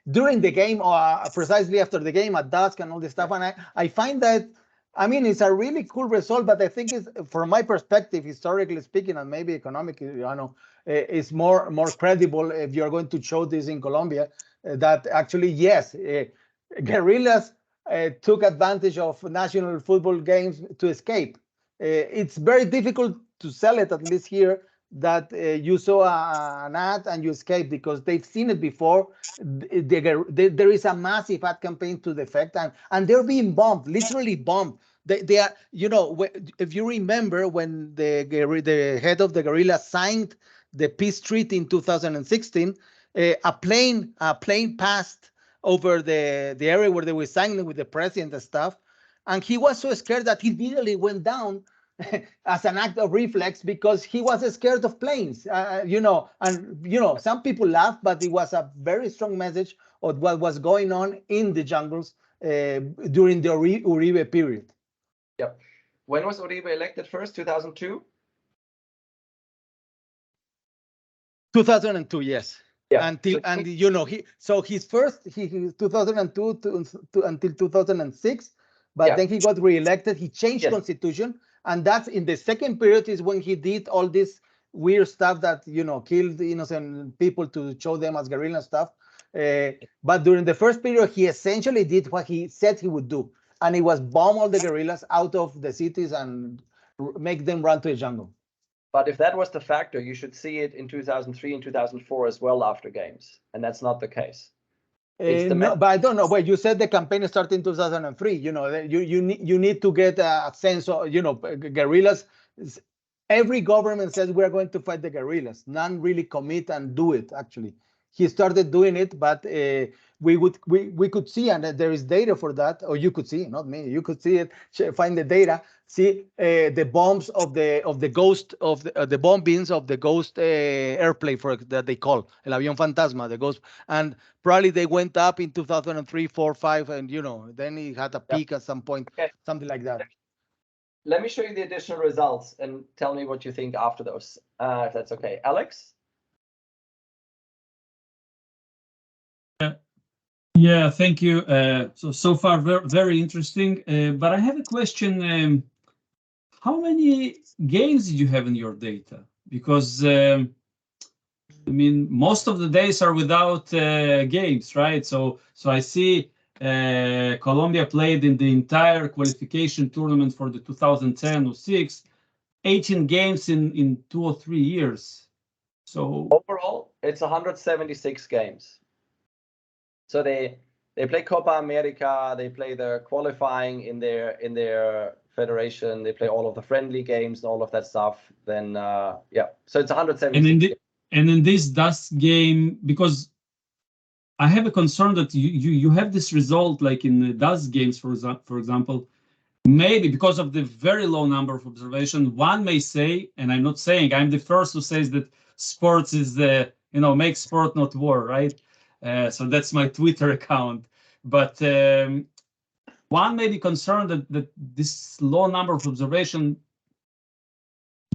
during the game, or precisely after the game at dusk and all this stuff. And I find that, I mean, it's a really cool result, but I think it's, from my perspective, historically speaking, and maybe economically, it's more credible if you're going to show this in Colombia, that actually, yes, guerrillas took advantage of national football games to escape. It's very difficult to sell it, at least here, that you saw an ad and you escaped, because they've seen it before. There is a massive ad campaign to the effect, and they're being bombed, literally bombed. They are, if you remember when the head of the guerrilla signed the peace treaty in 2016, a plane passed over the area where they were signing with the president and stuff, and he was so scared that he immediately went down as an act of reflex because he was scared of planes, some people laugh, but it was a very strong message of what was going on in the jungles during the Uribe period. Yep. When was Uribe elected first? 2002? 2002, yes. Yeah. His first 2002 until 2006, but Yeah. then he got reelected. He changed constitution, and that's in the second period is when he did all this weird stuff that killed innocent people to show them as guerrilla stuff. But during the first period, he essentially did what he said he would do, and it was bomb all the guerrillas out of the cities and make them run to the jungle. But if that was the factor, you should see it in 2003 and 2004 as well after games, and that's not the case. No, but I don't know. Well, you said the campaign started in 2003. You need to get a sense of guerrillas. Every government says we are going to fight the guerrillas. None really commit and do it. Actually, he started doing it, but we could see, and there is data for that. Or you could see, not me. You could see it. Find the data. See the bombs of the ghost of the bombings of the ghost airplane that they call el avión fantasma, the ghost, and probably they went up in 2003, 4, 5, and then it had a peak at some point, something like that. Let me show you the additional results and tell me what you think after those, if that's okay. Alex? Yeah, thank you. So far, very interesting. But I have a question. How many games did you have in your data? Because, I mean, most of the days are without games, right? So I see Colombia played in the entire qualification tournament for the 2010-06, 18 games in 2 or 3 years. So overall, it's 176 games. So they play Copa America, they play the qualifying in their federation, they play all of the friendly games and all of that stuff. Then so it's 176. And in this DAS game, because I have a concern that you have this result like in the DAS games, for example, maybe because of the very low number of observation, one may say, and I'm not saying, I'm the first who says that sports is make sport not war, right? So that's my Twitter account. But one may be concerned that this low number of observation,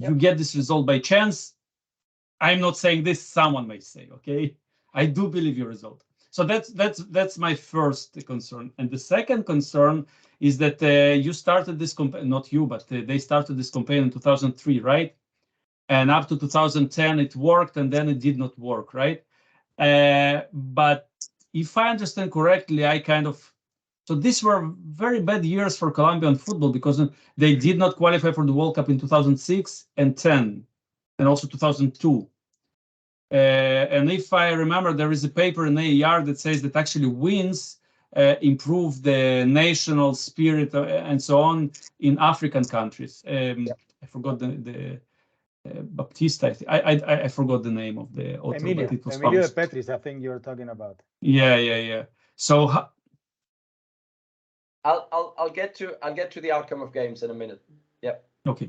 you get this result by chance. I'm not saying this, someone may say, okay? I do believe your result. So that's my first concern. And the second concern is that you started this campaign, not you, but they started this campaign in 2003, right? And up to 2010, it worked, and then it did not work, right? But if I understand correctly, so these were very bad years for Colombian football because they did not qualify for the World Cup in 2006 and 10, and also 2002. And if I remember, there is a paper in AER that says that actually wins improve the national spirit and so on in African countries. I forgot the Baptista. I forgot the name of the author. Emilio de Petris, I think you're talking about. Yeah. So I'll get to the outcome of games in a minute. Yep. Okay.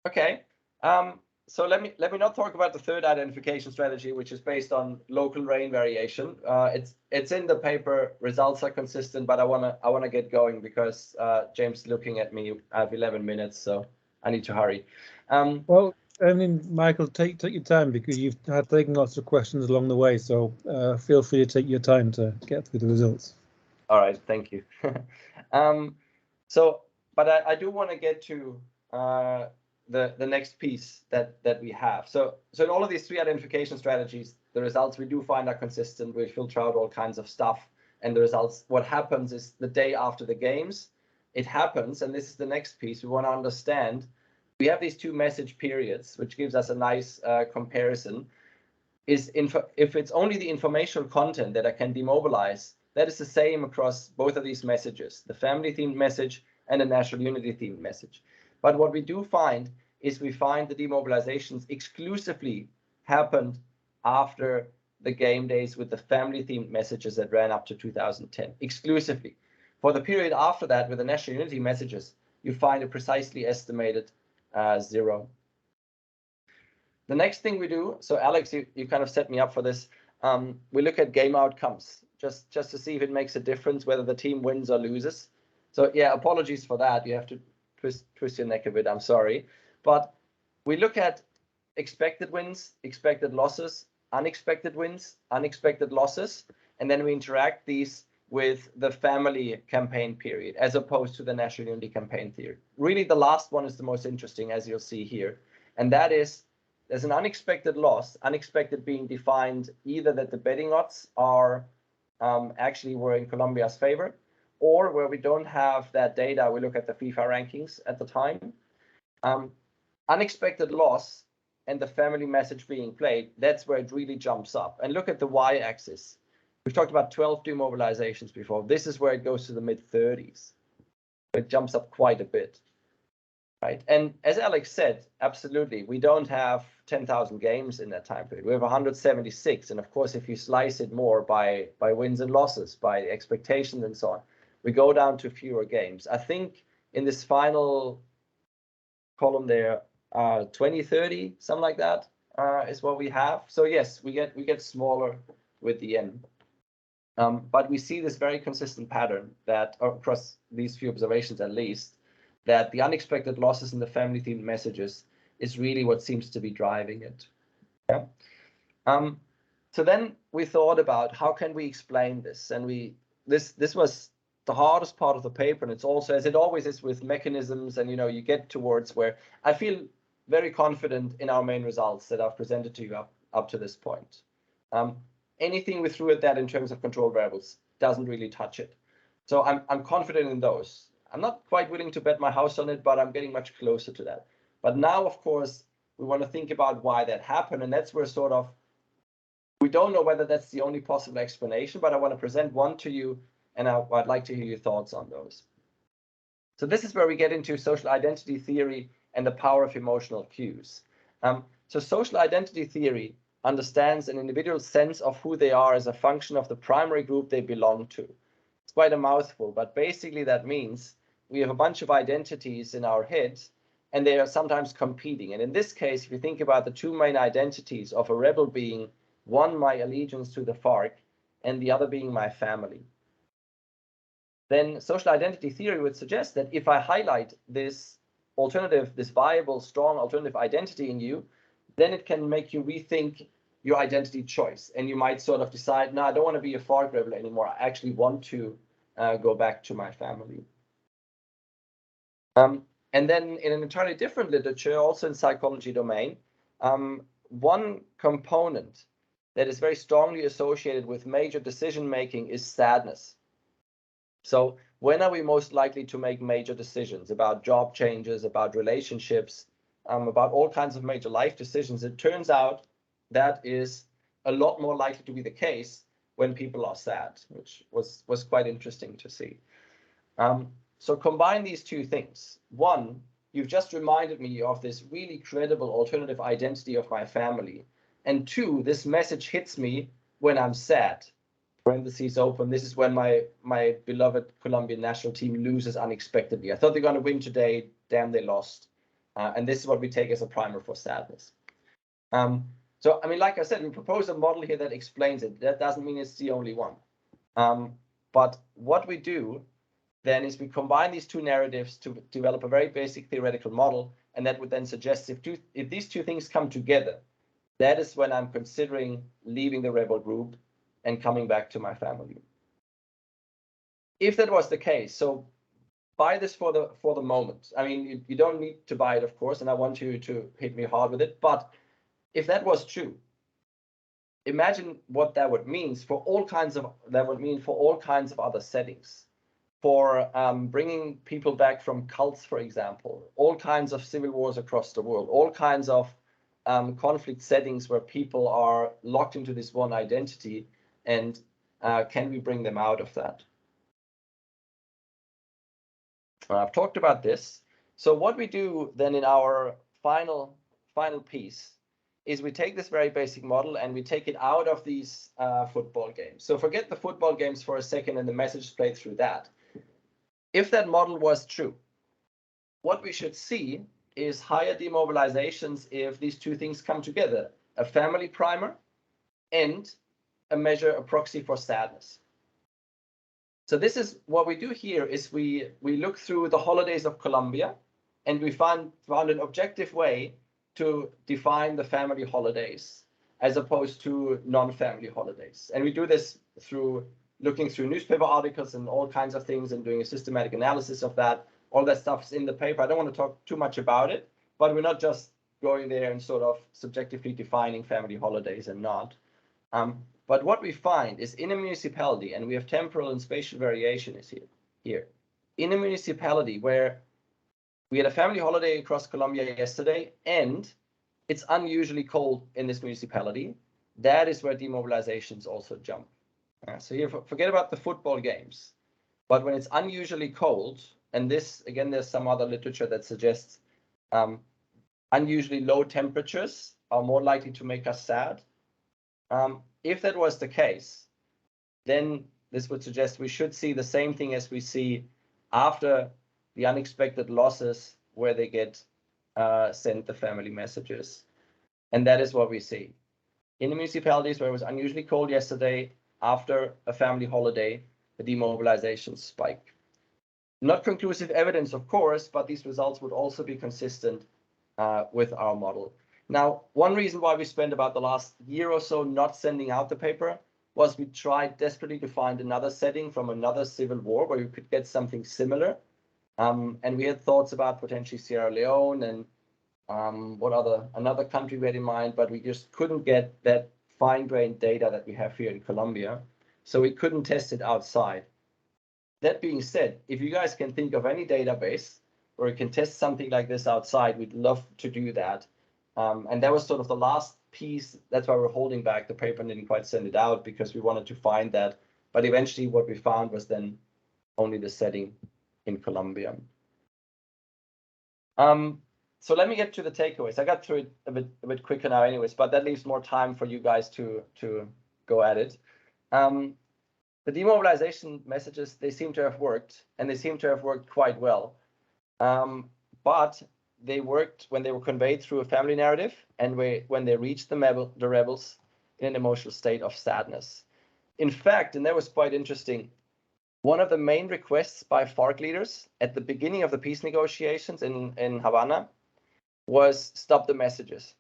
Okay. So let me not talk about the third identification strategy, which is based on local rain variation. It's in the paper. Results are consistent, but I wanna get going because James is looking at me. I have 11 minutes, so I need to hurry. Well, I mean, Michael, take your time because you've had taken lots of questions along the way. So feel free to take your time to get through the results. All right, thank you. But I do want to get to the next piece that we have. So in all of these three identification strategies, the results we do find are consistent. We filter out all kinds of stuff, and the results. What happens is the day after the games, it happens, and this is the next piece we want to understand. We have these two message periods, which gives us a nice comparison. If it's only the informational content that I can demobilize, that is the same across both of these messages, the family-themed message and the national unity-themed message. But what we do find is we find the demobilizations exclusively happened after the game days with the family-themed messages that ran up to 2010, exclusively. For the period after that, with the national unity messages, you find a precisely estimated 0. The next thing we do, so Alex, you kind of set me up for this. We look at game outcomes just to see if it makes a difference whether the team wins or loses. So yeah, apologies for that. You have to twist your neck a bit. I'm sorry, but we look at expected wins, expected losses, unexpected wins, unexpected losses, and then we interact these with the family campaign period as opposed to the national unity campaign theory. Really, the last one is the most interesting, as you'll see here, and that is there's an unexpected loss, unexpected being defined either that the betting odds are actually were in Colombia's favor, or where we don't have that data, we look at the FIFA rankings at the time. Unexpected loss and the family message being played, that's where it really jumps up. And look at the y-axis. We've talked about 12 demobilizations before. This is where it goes to the mid-30s. It jumps up quite a bit. Right. And as Alex said, absolutely, we don't have 10,000 games in that time period. We have 176. And of course, if you slice it more by wins and losses, by expectations and so on, we go down to fewer games. I think in this final column there, 2030, something like that, is what we have. So yes, we get smaller with the N. But we see this very consistent pattern that across these few observations at least, that the unexpected losses in the family themed messages is really what seems to be driving it. Yeah. So then we thought about how can we explain this, and this was the hardest part of the paper, and it's also, as it always is with mechanisms, and you get towards where I feel very confident in our main results that I've presented to you up to this point. Anything we threw at that in terms of control variables doesn't really touch it. So I'm confident in those. I'm not quite willing to bet my house on it, but I'm getting much closer to that. But now, of course, we want to think about why that happened. And that's where sort of, we don't know whether that's the only possible explanation, but I want to present one to you, and I'd like to hear your thoughts on those. So this is where we get into social identity theory and the power of emotional cues. So social identity theory understands an individual's sense of who they are as a function of the primary group they belong to. It's quite a mouthful, but basically that means we have a bunch of identities in our heads, and they are sometimes competing. And in this case, if you think about the two main identities of a rebel being, one, my allegiance to the FARC, and the other being my family, then social identity theory would suggest that if I highlight this alternative, this viable, strong alternative identity in you, then it can make you rethink your identity choice. And you might sort of decide, no, I don't want to be a FARC rebel anymore. I actually want to go back to my family. And then in an entirely different literature, also in psychology domain, one component that is very strongly associated with major decision-making is sadness. So when are we most likely to make major decisions about job changes, about relationships, about all kinds of major life decisions? It turns out that is a lot more likely to be the case when people are sad, which was quite interesting to see. So combine these two things. One, you've just reminded me of this really credible alternative identity of my family. And two, this message hits me when I'm sad. Parentheses open. This is when my beloved Colombian national team loses unexpectedly. I thought they're going to win today. Damn, they lost. And this is what we take as a primer for sadness. So, I mean, like I said, we propose a model here that explains it. That doesn't mean it's the only one. But what we do then is we combine these two narratives to develop a very basic theoretical model, and that would then suggest if these two things come together, that is when I'm considering leaving the rebel group and coming back to my family. If that was the case, so buy this for the moment. I mean, you don't need to buy it, of course, and I want you to hit me hard with it. But if that was true, imagine what that would mean for all kinds of other settings. For bringing people back from cults, for example, all kinds of civil wars across the world, all kinds of conflict settings where people are locked into this one identity, and can we bring them out of that? I've talked about this. So what we do then in our final piece is we take this very basic model and we take it out of these football games. So forget the football games for a second and the message played through that. If that model was true, what we should see is higher demobilizations if these two things come together, a family primer and a measure, a proxy for sadness. So this is what we do here is we look through the holidays of Colombia and we found an objective way to define the family holidays as opposed to non-family holidays. And we do this through looking through newspaper articles and all kinds of things and doing a systematic analysis of that. All that stuff's in the paper. I don't want to talk too much about it, but we're not just going there and sort of subjectively defining family holidays and not. But what we find is in a municipality, and we have temporal and spatial variation is here. In a municipality where we had a family holiday across Colombia yesterday, and it's unusually cold in this municipality, that is where demobilizations also jump. So here, forget about the football games. But when it's unusually cold, and this, again, there's some other literature that suggests unusually low temperatures are more likely to make us sad. If that was the case, then this would suggest we should see the same thing as we see after the unexpected losses where they get sent the family messages. And that is what we see. In the municipalities where it was unusually cold yesterday, after a family holiday, the demobilizations spike. Not conclusive evidence, of course, but these results would also be consistent with our model. Now, one reason why we spent about the last year or so not sending out the paper was we tried desperately to find another setting from another civil war where we could get something similar. And we had thoughts about potentially Sierra Leone and another country we had in mind, but we just couldn't get that fine-grained data that we have here in Colombia. So we couldn't test it outside. That being said, if you guys can think of any database where we can test something like this outside, we'd love to do that. And that was sort of the last piece. That's why we're holding back the paper and didn't quite send it out, because we wanted to find that. But eventually what we found was then only the setting in Colombia. So let me get to the takeaways. I got through it a bit quicker now anyways, but that leaves more time for you guys to go at it. The demobilization messages, they seem to have worked, and they seem to have worked quite well. But they worked when they were conveyed through a family narrative and when they reached the rebels in an emotional state of sadness. In fact, and that was quite interesting, one of the main requests by FARC leaders at the beginning of the peace negotiations in Havana was stop the messages,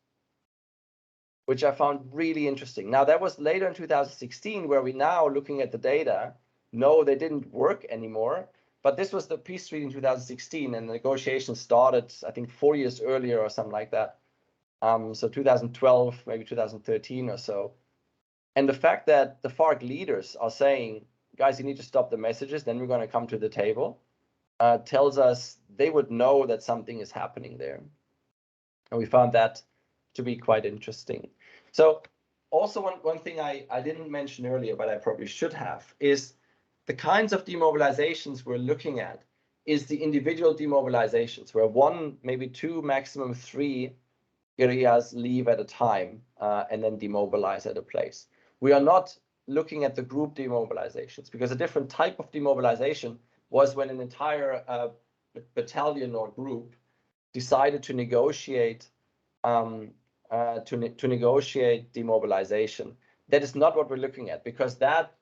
which I found really interesting. Now, that was later in 2016, where we now, looking at the data, know they didn't work anymore. But this was the peace treaty in 2016, and the negotiations started, I think, 4 years earlier or something like that. So 2012, maybe 2013 or so. And the fact that the FARC leaders are saying, guys, you need to stop the messages, then we're going to come to the table, tells us they would know that something is happening there. And we found that to be quite interesting. So also one thing I didn't mention earlier, but I probably should have, is the kinds of demobilizations we're looking at is the individual demobilizations, where 1, maybe 2, maximum 3 guerrillas leave at a time and then demobilize at a place. We are not looking at the group demobilizations, because a different type of demobilization was when an entire battalion or group decided to negotiate negotiate demobilization. That is not what we're looking at, because that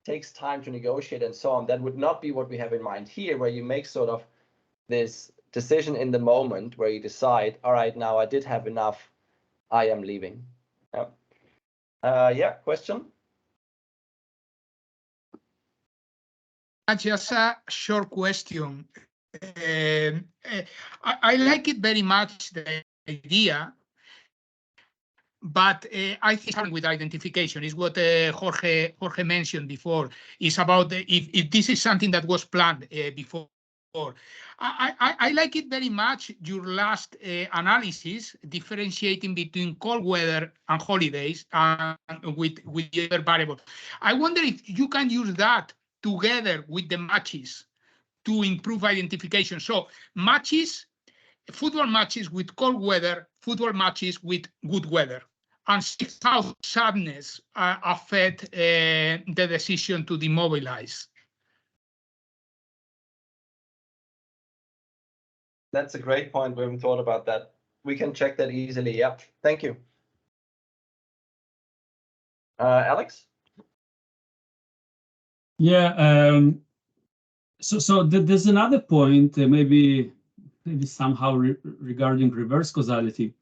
takes time to negotiate and so on. That would not be what we have in mind here, where you make sort of this decision in the moment where you decide, all right, now I did have enough, I am leaving. Yeah, question? Just a short question. I like it very much, the idea, but I think something with identification is what Jorge mentioned before. Is about if this is something that was planned before. I like it very much, your last analysis, differentiating between cold weather and holidays and with the other variable. I wonder if you can use that together with the matches to improve identification. So matches, football matches with cold weather, football matches with good weather, and see how sadness affect the decision to demobilize. That's a great point. We haven't thought about that. We can check that easily. Yeah. Thank you. Alex? Yeah. So there's another point, maybe somehow regarding reverse causality.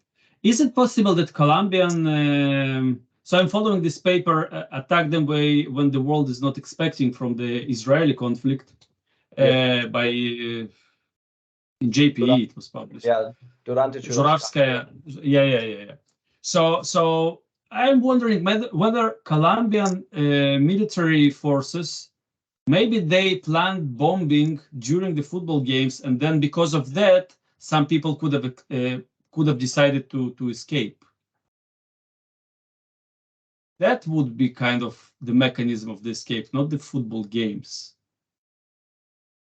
Is it possible that Colombian? So I'm following this paper, attack them when the world is not expecting from the Israeli conflict by in JPE it was published. Yeah, Durante Żurawska. Yeah. So I'm wondering whether Colombian military forces, maybe they planned bombing during the football games, and then because of that, some people could have decided to escape. That would be kind of the mechanism of the escape, not the football games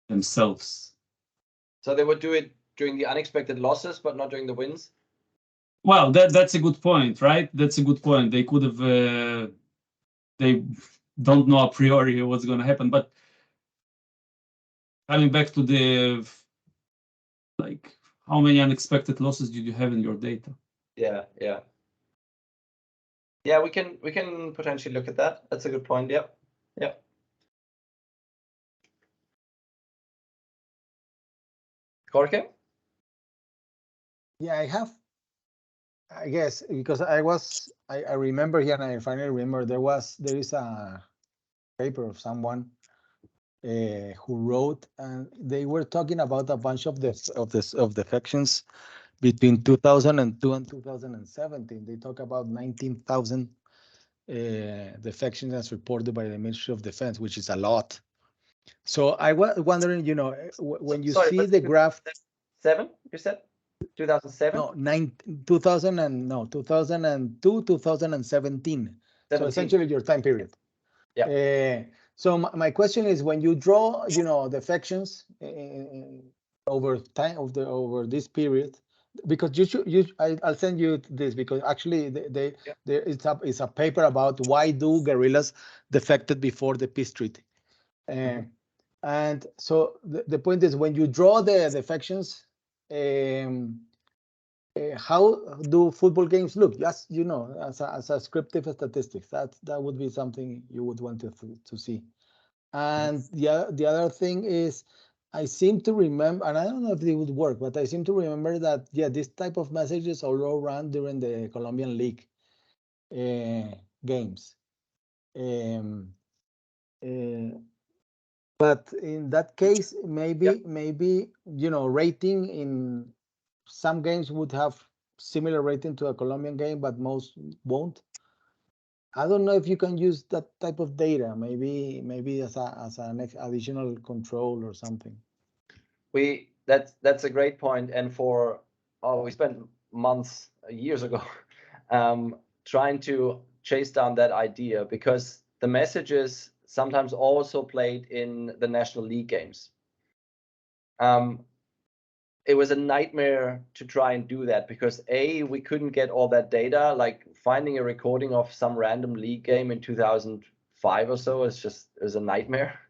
themselves. So they would do it during the unexpected losses, but not during the wins? Well, that's a good point, right? That's a good point. They could have, they don't know a priori what's going to happen. But coming back to the, like, how many unexpected losses did you have in your data? Yeah. Yeah, we can potentially look at that. That's a good point. Yep. Jorge? Yeah, I guess, because I remember here, and I finally remember there is a paper of someone who wrote, and they were talking about a bunch of defections between 2002 and 2017. They talk about 19,000 defections as reported by the Ministry of Defense, which is a lot. So I was wondering, when you see the graph. 7, you said? 2007? No, 2002, 2017. So essentially your time period. Yeah. So my question is, when you draw, defections over time over this period, because I'll send you this, because actually it's a paper about why do guerrillas defected before the peace treaty. And so the point is, when you draw the defections, how do football games look? Just, as a descriptive statistics, that would be something you would want to see. And the other thing is, I seem to remember, and I don't know if it would work, but I seem to remember that, this type of messages all ran during the Colombian League games. But in that case, maybe rating in some games would have similar rating to a Colombian game, but most won't. I don't know if you can use that type of data, maybe as an additional control or something. That's a great point. And we spent months, years ago, trying to chase down that idea, because the messages sometimes also played in the National League games. It was a nightmare to try and do that, because we couldn't get all that data. Like finding a recording of some random league game in 2005 or so it was a nightmare.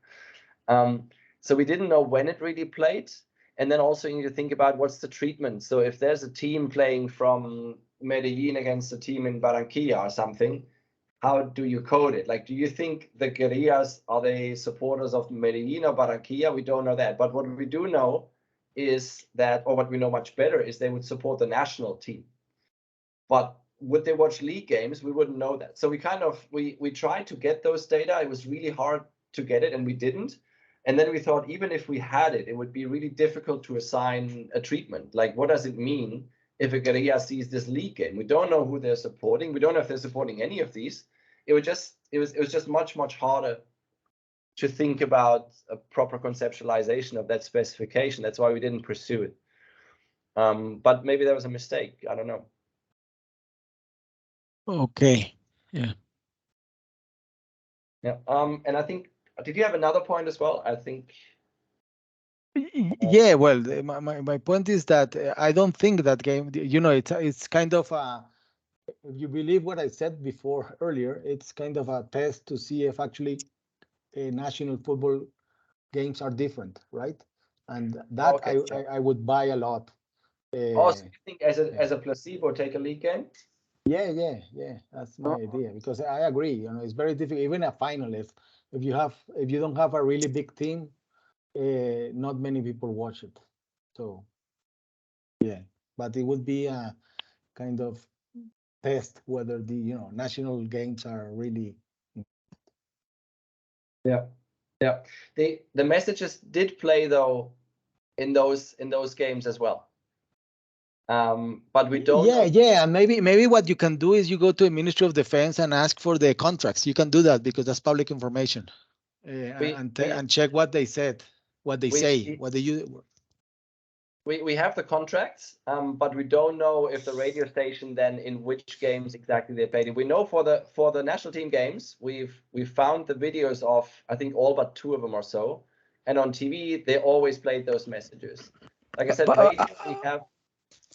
So we didn't know when it really played. And then also you need to think about what's the treatment. So if there's a team playing from Medellin against a team in Barranquilla or something, how do you code it? Like, do you think the guerrillas, are they supporters of Medellin or Barranquilla? We don't know that. But what we do know is that, or what we know much better, is they would support the national team. But would they watch league games? We wouldn't know that. So we tried to get those data. It was really hard to get it, and we didn't. And then we thought, even if we had it, it would be really difficult to assign a treatment. Like, what does it mean if a guerrilla sees this league game? We don't know who they're supporting. We don't know if they're supporting any of these. It was just much harder to think about a proper conceptualization of that specification. That's why we didn't pursue it. But maybe that was a mistake. I don't know. Okay. Yeah. And I think, did you have another point as well? I think. Yeah. Well, my point is that I don't think that game. It's kind of if you believe what I said before earlier, it's kind of a test to see if actually national football games are different, right? and that Okay, sure. I would buy a lot. Also, you think as a placebo, take a league game? Yeah, that's my idea, because I agree, you know, it's very difficult, even a final, if you don't have a really big team, not many people watch it. So yeah, but it would be a kind of test whether the, you know, national games are really. Yeah. The messages did play though in those games as well. But we don't know. Yeah, and maybe what you can do is you go to the Ministry of Defense and ask for the contracts. You can do that because that's public information, and check what they said, what they say, what they use. We have the contracts, but we don't know if the radio station then in which games exactly they played. We know for the national team games, we've found the videos of, I think, all but 2 of them or so, and on TV they always played those messages. Like I said, radio, we have.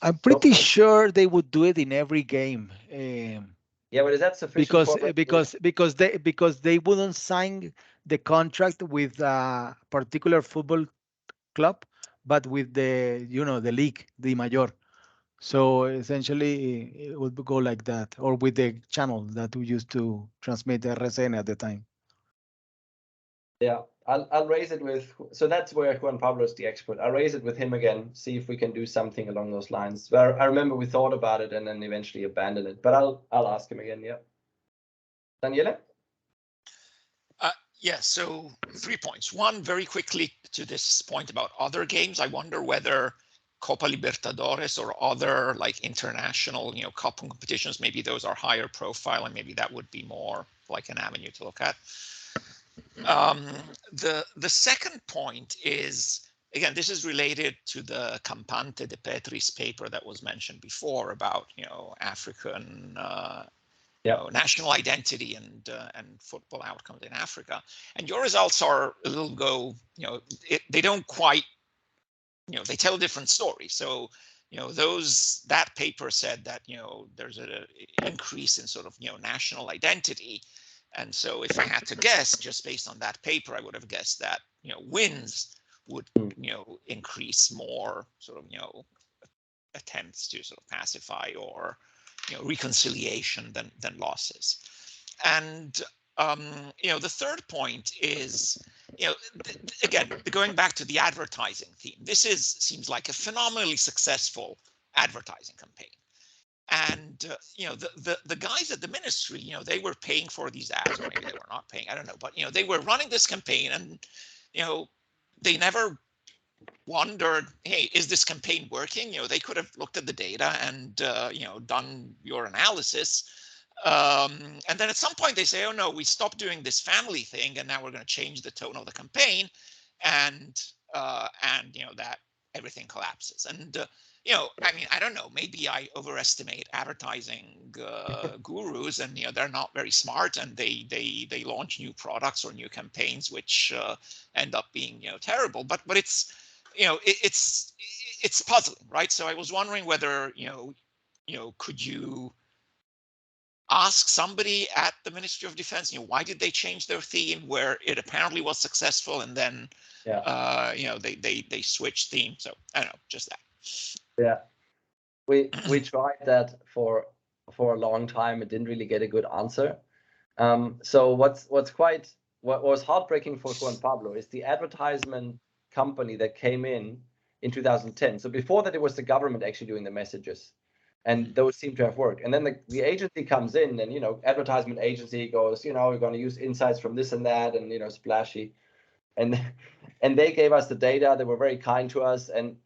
I'm pretty sure they would do it in every game. Yeah, but is that sufficient? Because they wouldn't sign the contract with a particular football club, but with the, you know, the league, the mayor. So essentially, it would go like that, or with the channel that we used to transmit RSN at the time. Yeah, I'll raise it with. So that's where Juan Pablo is the expert. I'll raise it with him again, see if we can do something along those lines. Where I remember we thought about it and then eventually abandoned it. But I'll ask him again. Yeah. Daniele? Yeah, so 3 points. One, very quickly to this point about other games, I wonder whether Copa Libertadores or other like international, you know, cup competitions, maybe those are higher profile and maybe that would be more like an avenue to look at. The second point is, again, this is related to the Campante de Petris paper that was mentioned before about, you know, African you know, national identity and football outcomes in Africa. And your results are a little you know, they don't quite, you know, they tell a different story. So, you know, that paper said that, you know, there's an increase in sort of, you know, national identity. And so if I had to guess, just based on that paper, I would have guessed that, you know, wins would, you know, increase more sort of, you know, attempts to sort of pacify or, you know, reconciliation than losses. And you know, the third point is, you know, again, going back to the advertising theme, this seems like a phenomenally successful advertising campaign. And you know, the guys at the ministry, you know, they were paying for these ads, or maybe they were not paying, I don't know, but you know, they were running this campaign, and you know, they never wondered, hey, is this campaign working? You know, they could have looked at the data and you know, done your analysis. And then at some point they say, oh no, we stopped doing this family thing, and now we're going to change the tone of the campaign, and you know, that everything collapses. And you know, I mean, I don't know, maybe I overestimate advertising gurus, and you know, they're not very smart, and they launch new products or new campaigns which end up being, you know, terrible. But it's, you know, it's puzzling, right? So I was wondering whether, you know, could you ask somebody at the Ministry of Defense, you know, why did they change their theme where it apparently was successful, and then you know, they switched theme? So I don't know, just that. Yeah, we tried that for a long time. It didn't really get a good answer. So what was heartbreaking for Juan Pablo is the advertisement company that came in 2010. So before that, it was the government actually doing the messages, and those seem to have worked. And then the agency comes in, and, you know, advertisement agency goes, you know, we're going to use insights from this and that, and, you know, splashy. And they gave us the data. They were very kind to us. And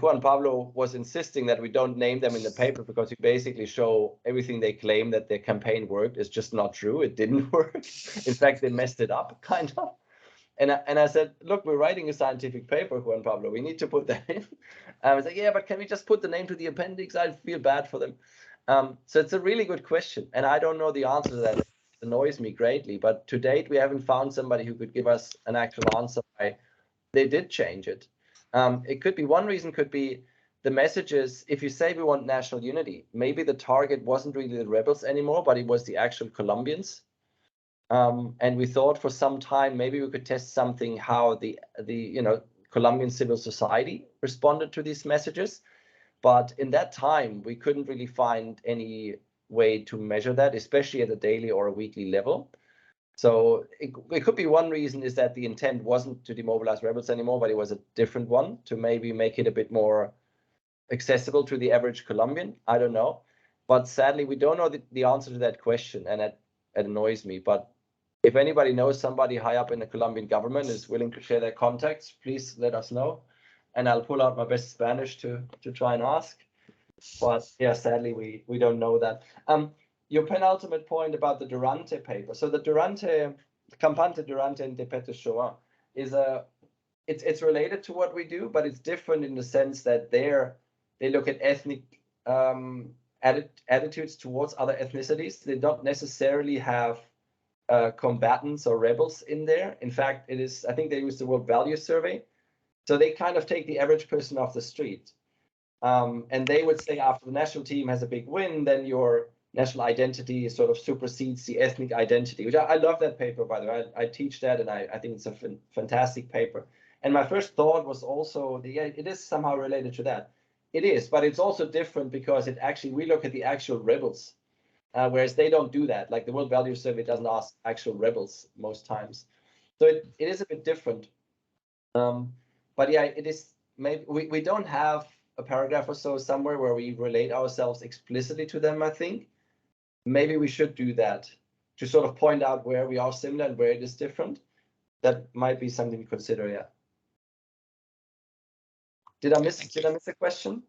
Juan Pablo was insisting that we don't name them in the paper, because you basically show everything they claim that their campaign worked is just not true. It didn't work. In fact, they messed it up, kind of. And I said, look, we're writing a scientific paper, Juan Pablo. We need to put that in. I was like, yeah, but can we just put the name to the appendix? I feel bad for them. So it's a really good question. And I don't know the answer to that. It annoys me greatly. But to date, we haven't found somebody who could give us an actual answer why they did change it. It could be, one reason could be the messages. If you say we want national unity, maybe the target wasn't really the rebels anymore, but it was the actual Colombians. And we thought for some time maybe we could test something how the you know, Colombian civil society responded to these messages. But in that time, we couldn't really find any way to measure that, especially at a daily or a weekly level. So it could be one reason is that the intent wasn't to demobilize rebels anymore, but it was a different one to maybe make it a bit more accessible to the average Colombian. I don't know. But sadly, we don't know the answer to that question, and it annoys me. But if anybody knows somebody high up in the Colombian government is willing to share their contacts, please let us know. And I'll pull out my best Spanish to try and ask. But yeah, sadly, we don't know that. Your penultimate point about the Durante paper. So the Campante Durante and Depete Shoah is it's related to what we do, but it's different in the sense that they look at ethnic attitudes towards other ethnicities. They don't necessarily have combatants or rebels in there. In fact, I think they use the word value survey. So they kind of take the average person off the street. And they would say after the national team has a big win, then your national identity sort of supersedes the ethnic identity, which I love that paper, by the way. I teach that, and I think it's a fantastic paper. And my first thought was also, it is somehow related to that. It is, but it's also different because we look at the actual rebels, whereas they don't do that. Like the World Value Survey doesn't ask actual rebels most times. So it is a bit different. But yeah, it is, maybe we don't have a paragraph or so somewhere where we relate ourselves explicitly to them, I think. Maybe we should do that to sort of point out where we are similar and where it is different. That might be something to consider, yeah. Did I miss a question?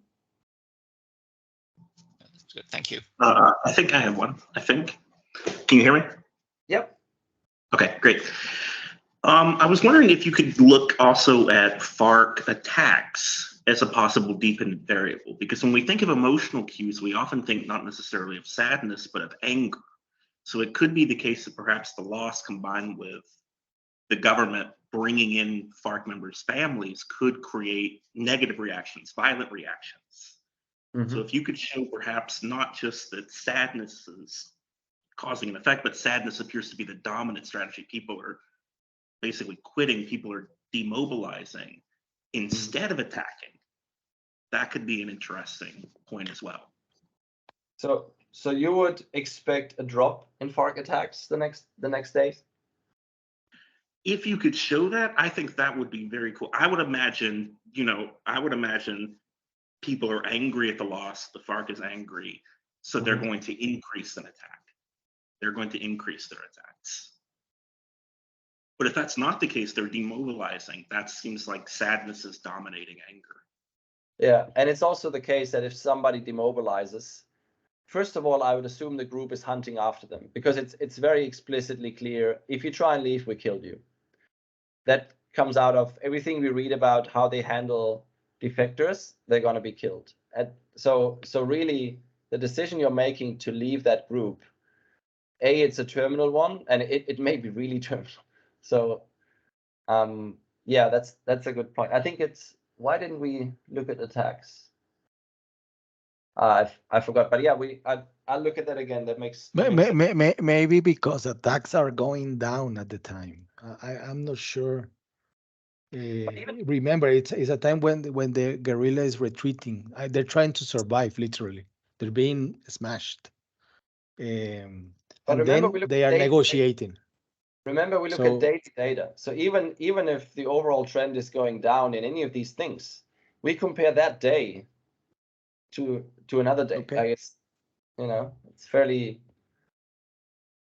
That's good. Thank you. I think I have one, I think. Can you hear me? Yep. Okay, great. I was wondering if you could look also at FARC attacks as a possible dependent variable, because when we think of emotional cues, we often think not necessarily of sadness, but of anger. So it could be the case that perhaps the loss combined with the government bringing in FARC members' families could create negative reactions, violent reactions. Mm-hmm. So if you could show perhaps not just that sadness is causing an effect, but sadness appears to be the dominant strategy. People are basically quitting, people are demobilizing instead of attacking. That could be an interesting point as well. So you would expect a drop in FARC attacks the next days? If you could show that, I think that would be very cool. I would imagine people are angry at the loss, the FARC is angry, so they're going to increase an attack. They're going to increase their attacks. But if that's not the case, they're demobilizing. That seems like sadness is dominating anger. Yeah, and it's also the case that if somebody demobilizes, first of all, I would assume the group is hunting after them, because it's very explicitly clear, if you try and leave, we killed you. That comes out of everything we read about how they handle defectors, they're going to be killed. And so really, the decision you're making to leave that group, it's a terminal one, and it may be really terminal. So yeah, that's a good point. I think why didn't we look at attacks? I forgot, but yeah, I'll look at that again. That makes maybe because attacks are going down at the time. I'm not sure. Remember, it's a time when the guerrilla is retreating. They're trying to survive, literally. They're being smashed. And then they are negotiating. Remember, we look at daily data. So even if the overall trend is going down in any of these things, we compare that day to another day. Okay. I guess, it's fairly.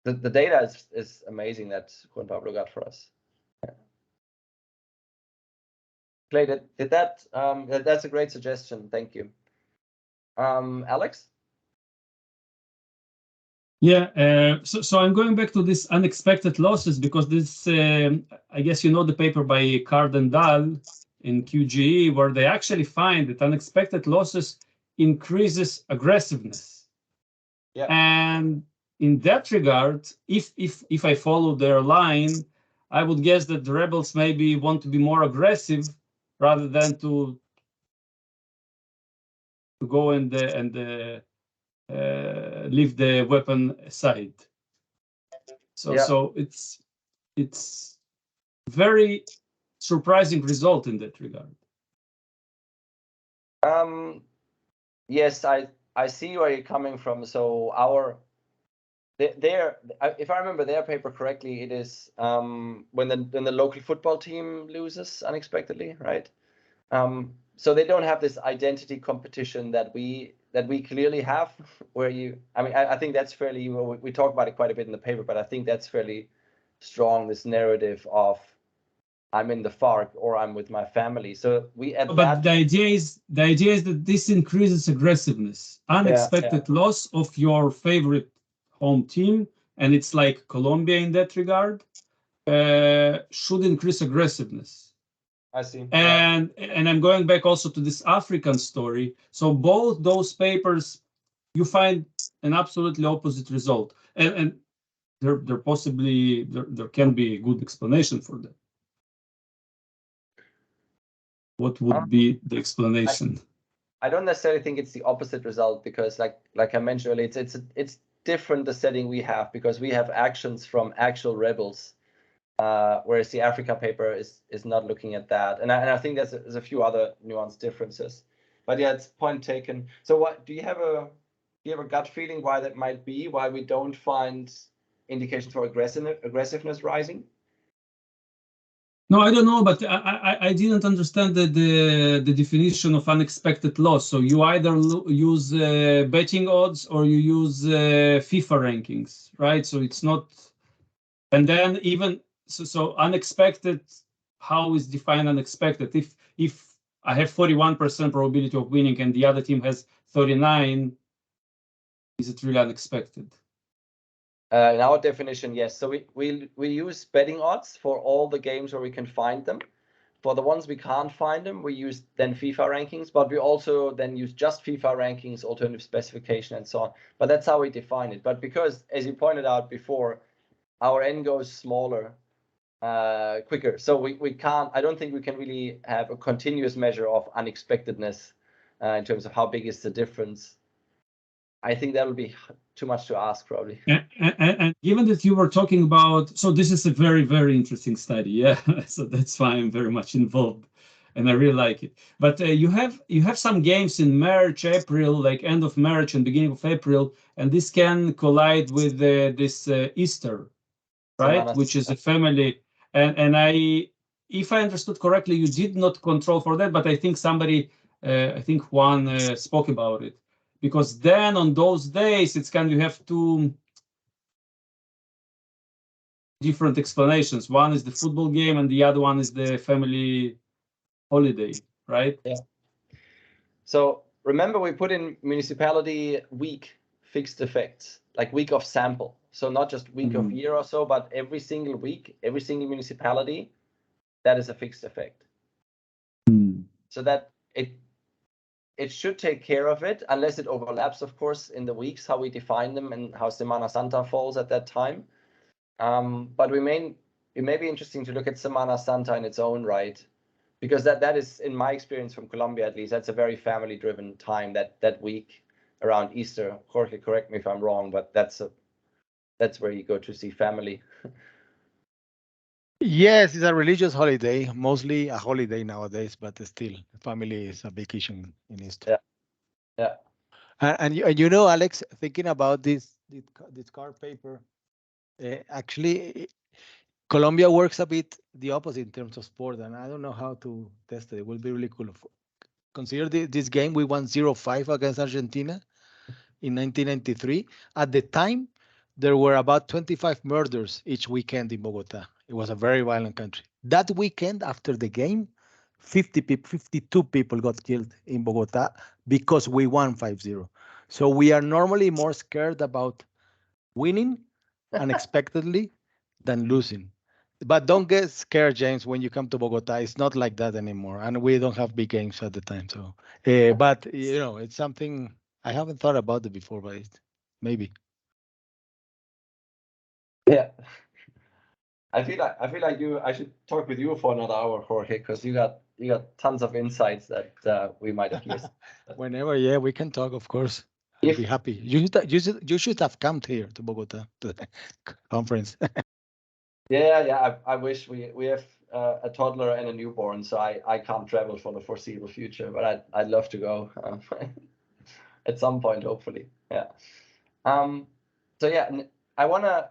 The data is amazing that Juan Pablo got for us. Clay, did that? That's a great suggestion. Thank you. Alex? Yeah, so I'm going back to this unexpected losses, because this, I guess the paper by Card and Dahl in QGE, where they actually find that unexpected losses increases aggressiveness. Yeah. And in that regard, if I follow their line, I would guess that the rebels maybe want to be more aggressive rather than to go and leave the weapon aside. So yeah. So it's very surprising result in that regard. Yes, I see where you're coming from. So if I remember their paper correctly, it is when the local football team loses unexpectedly, right? So they don't have this identity competition that we clearly have, where I think that's fairly, we talk about it quite a bit in the paper, but I think that's fairly strong, this narrative of I'm in the FARC or I'm with my family. So but the idea is that this increases aggressiveness, unexpected loss of your favorite home team, and it's like Colombia in that regard, should increase aggressiveness. I see. And I'm going back also to this African story. So both those papers, you find an absolutely opposite result, and there possibly there can be a good explanation for that. What would be the explanation? I don't necessarily think it's the opposite result, because like I mentioned earlier, it's different, the setting we have, because we have actions from actual rebels, whereas the Africa paper is not looking at that. And I think there's a few other nuanced differences. But yeah, it's point taken. So what do you have a gut feeling why that might be? Why we don't find indications for aggressiveness rising? No, I don't know, but I didn't understand the definition of unexpected loss. So you either use betting odds or you use FIFA rankings, right? So it's not, and then even so unexpected. How is defined unexpected? If I have 41% probability of winning and the other team has 39, is it really unexpected? In our definition, yes. So we use betting odds for all the games where we can find them. For the ones we can't find them, we use then FIFA rankings, but we also then use just FIFA rankings, alternative specification, and so on. But that's how we define it. But because, as you pointed out before, our N goes smaller, quicker. So we can't, I don't think we can really have a continuous measure of unexpectedness in terms of how big is the difference. I think that would be too much to ask, probably. And given that you were talking about, so this is a very, very interesting study, yeah. So that's why I'm very much involved, and I really like it. But you have some games in March, April, like end of March and beginning of April, and this can collide with this Easter, right? Which is a family, and if I understood correctly, you did not control for that, but I think somebody, I think Juan spoke about it. Because then on those days, it's kind of, you have two different explanations. One is the football game and the other one is the family holiday, right? Yeah. So remember, we put in municipality week fixed effects, like week of sample. So not just week of year or so, but every single week, every single municipality, that is a fixed effect. So that it should take care of it, unless it overlaps, of course, in the weeks, how we define them and how Semana Santa falls at that time. But it may be interesting to look at Semana Santa in its own right, because that is, in my experience from Colombia at least, that's a very family-driven time, that week around Easter. Jorge, correct me if I'm wrong, but that's where you go to see family. Yes, it's a religious holiday, mostly a holiday nowadays, but still, family is a big issue in Easter. Yeah. And you know, Alex, thinking about this card paper, actually, Colombia works a bit the opposite in terms of sport, and I don't know how to test it. It will be really cool. Consider this game, we won 0-5 against Argentina in 1993. At the time, there were about 25 murders each weekend in Bogota. It was a very violent country. That weekend, after the game, 52 people got killed in Bogota because we won 5-0. So we are normally more scared about winning unexpectedly than losing. But don't get scared, James, when you come to Bogota. It's not like that anymore. And we don't have big games at the time. So, but, you know, it's something I haven't thought about it before, but maybe. Yeah. I feel like I should talk with you for another hour, Jorge, because you got tons of insights that we might have missed. Whenever, yeah, we can talk, of course. I'll be happy. You should have come here to Bogota to the conference. Yeah. I wish we have a toddler and a newborn, so I can't travel for the foreseeable future. But I'd love to go at some point, hopefully. Yeah. So yeah, I wanna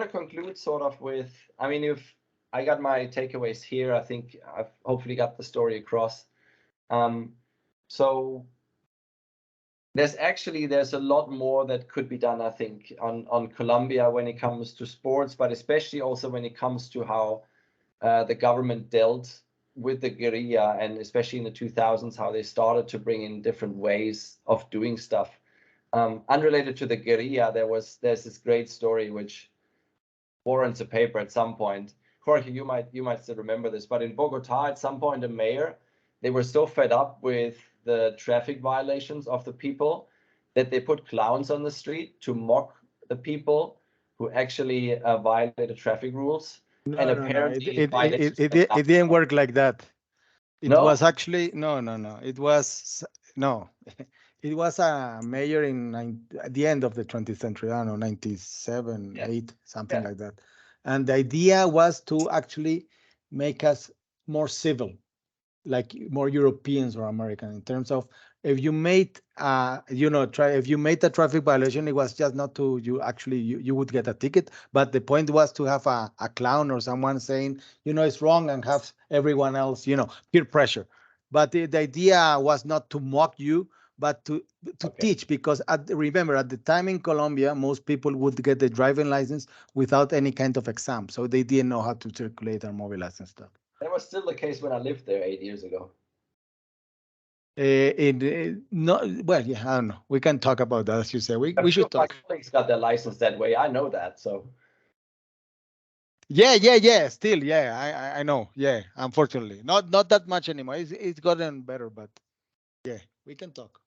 conclude sort of with, I mean, if I got my takeaways here, I think I've hopefully got the story across. So there's a lot more that could be done, I think, on Colombia when it comes to sports, but especially also when it comes to how the government dealt with the guerrilla, and especially in the 2000s, how they started to bring in different ways of doing stuff. Unrelated to the guerrilla, there's this great story which warrants a paper at some point. Jorge, you might still remember this, but in Bogota, at some point, the mayor, they were so fed up with the traffic violations of the people that they put clowns on the street to mock the people who actually violated traffic rules. No, and no, apparently it didn't work like that. It No? was actually no. It was no. It was a mayor at the end of the 20th century. I don't know, 97, Yeah. 8, something Yeah. like that. And the idea was to actually make us more civil, like more Europeans or American, in terms of if you made if you made a traffic violation, it was just not to you would get a ticket, but the point was to have a clown or someone saying it's wrong and have everyone else peer pressure. But the idea was not to mock you, but to teach, because remember, at the time in Colombia, most people would get the driving license without any kind of exam, so they didn't know how to circulate or mobilize and stuff. That was still the case when I lived there 8 years ago. No, well, yeah, I don't know. We can talk about that, as you say. We should talk. My colleagues got their license that way. I know that. So. Yeah. Still, yeah, I know. Yeah, unfortunately, not that much anymore. It's gotten better, but yeah, we can talk.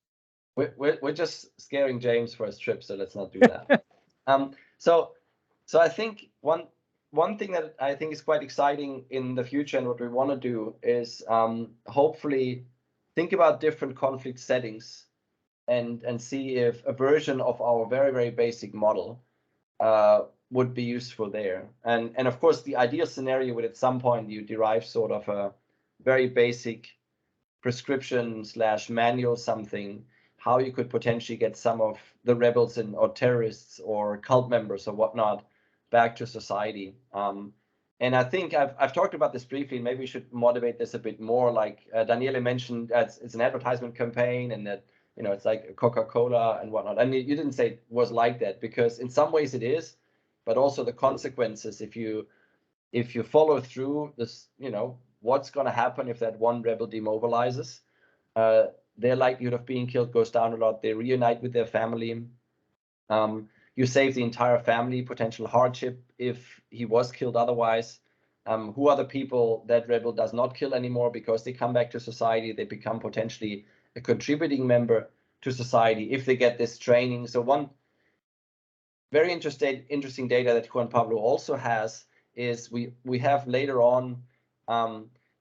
We're just scaring James for his trip, so let's not do that. So I think one thing that I think is quite exciting in the future, and what we want to do is hopefully think about different conflict settings and see if a version of our very, very basic model would be useful there. And of course, the ideal scenario would at some point you derive sort of a very basic prescription / manual something, how you could potentially get some of the rebels or terrorists or cult members or whatnot back to society. And I think I've talked about this briefly. Maybe we should motivate this a bit more. Like Daniele mentioned, it's an advertisement campaign, and that it's like Coca-Cola and whatnot. I mean, you didn't say it was like that, because in some ways it is, but also the consequences if you follow through this, what's going to happen if that one rebel demobilizes. Their likelihood of being killed goes down a lot. They reunite with their family. You save the entire family potential hardship if he was killed otherwise. Who are the people that rebel does not kill anymore because they come back to society? They become potentially a contributing member to society if they get this training. So one very interesting data that Juan Pablo also has is we have later on,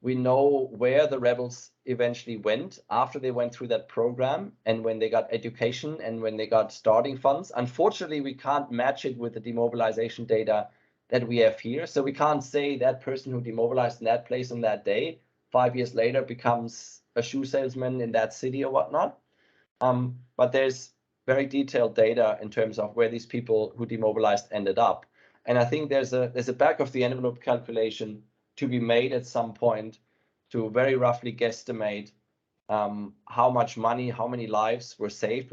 we know where the rebels eventually went after they went through that program, and when they got education and when they got starting funds. Unfortunately, we can't match it with the demobilization data that we have here. So we can't say that person who demobilized in that place on that day, 5 years later, becomes a shoe salesman in that city or whatnot. But there's very detailed data in terms of where these people who demobilized ended up. And I think there's a back of the envelope calculation to be made at some point to very roughly guesstimate how much money, how many lives were saved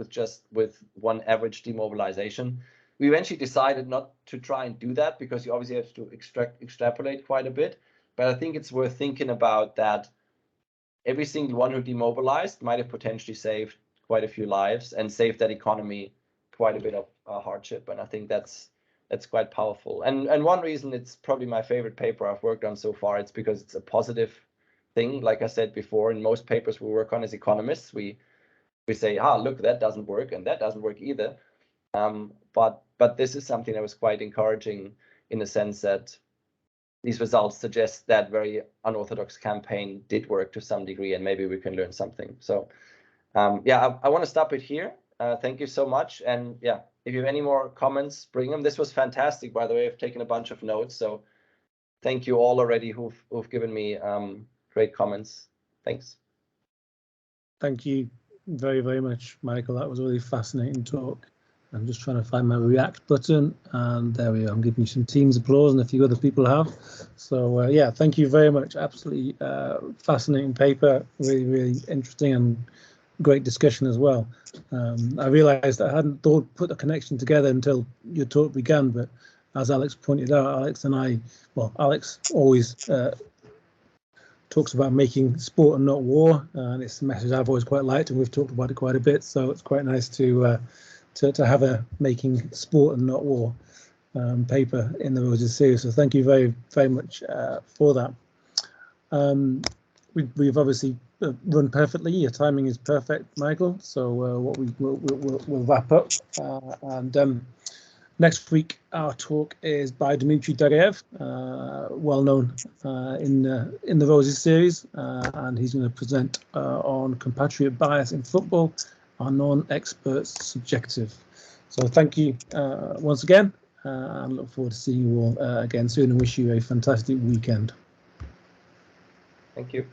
with one average demobilization. We eventually decided not to try and do that, because you obviously have to extrapolate quite a bit. But I think it's worth thinking about that every single one who demobilized might have potentially saved quite a few lives and saved that economy quite a bit of hardship. And I think that's quite powerful. And one reason it's probably my favorite paper I've worked on so far, it's because it's a positive thing. Like I said before, in most papers we work on as economists, we say, look, that doesn't work and that doesn't work either. But this is something that was quite encouraging, in the sense that these results suggest that very unorthodox campaign did work to some degree, and maybe we can learn something. So I want to stop it here. Thank you so much. And yeah, if you have any more comments, bring them. This was fantastic, by the way. I've taken a bunch of notes, so thank you all already who've given me great comments. Thanks. Thank you very, very much, Michael. That was a really fascinating talk. I'm just trying to find my react button, and there we are. I'm giving you some Teams applause, and a few other people have. So yeah, thank you very much. Absolutely fascinating paper, really, really interesting, and great discussion as well. I realized I hadn't put the connection together until your talk began, but as Alex pointed out, Alex and I, well, Alex always talks about making sport and not war, and it's a message I've always quite liked, and we've talked about it quite a bit. So it's quite nice to have a making sport and not war paper in the Roses series. So thank you very, very much for that. We've obviously run perfectly. Your timing is perfect, Michael. So what we'll wrap up, and next week our talk is by Dmitry Darev, well known in the Roses series, and he's going to present on compatriot bias in football, our non-experts subjective. So thank you once again, and look forward to seeing you all again soon, and wish you a fantastic weekend. Thank you.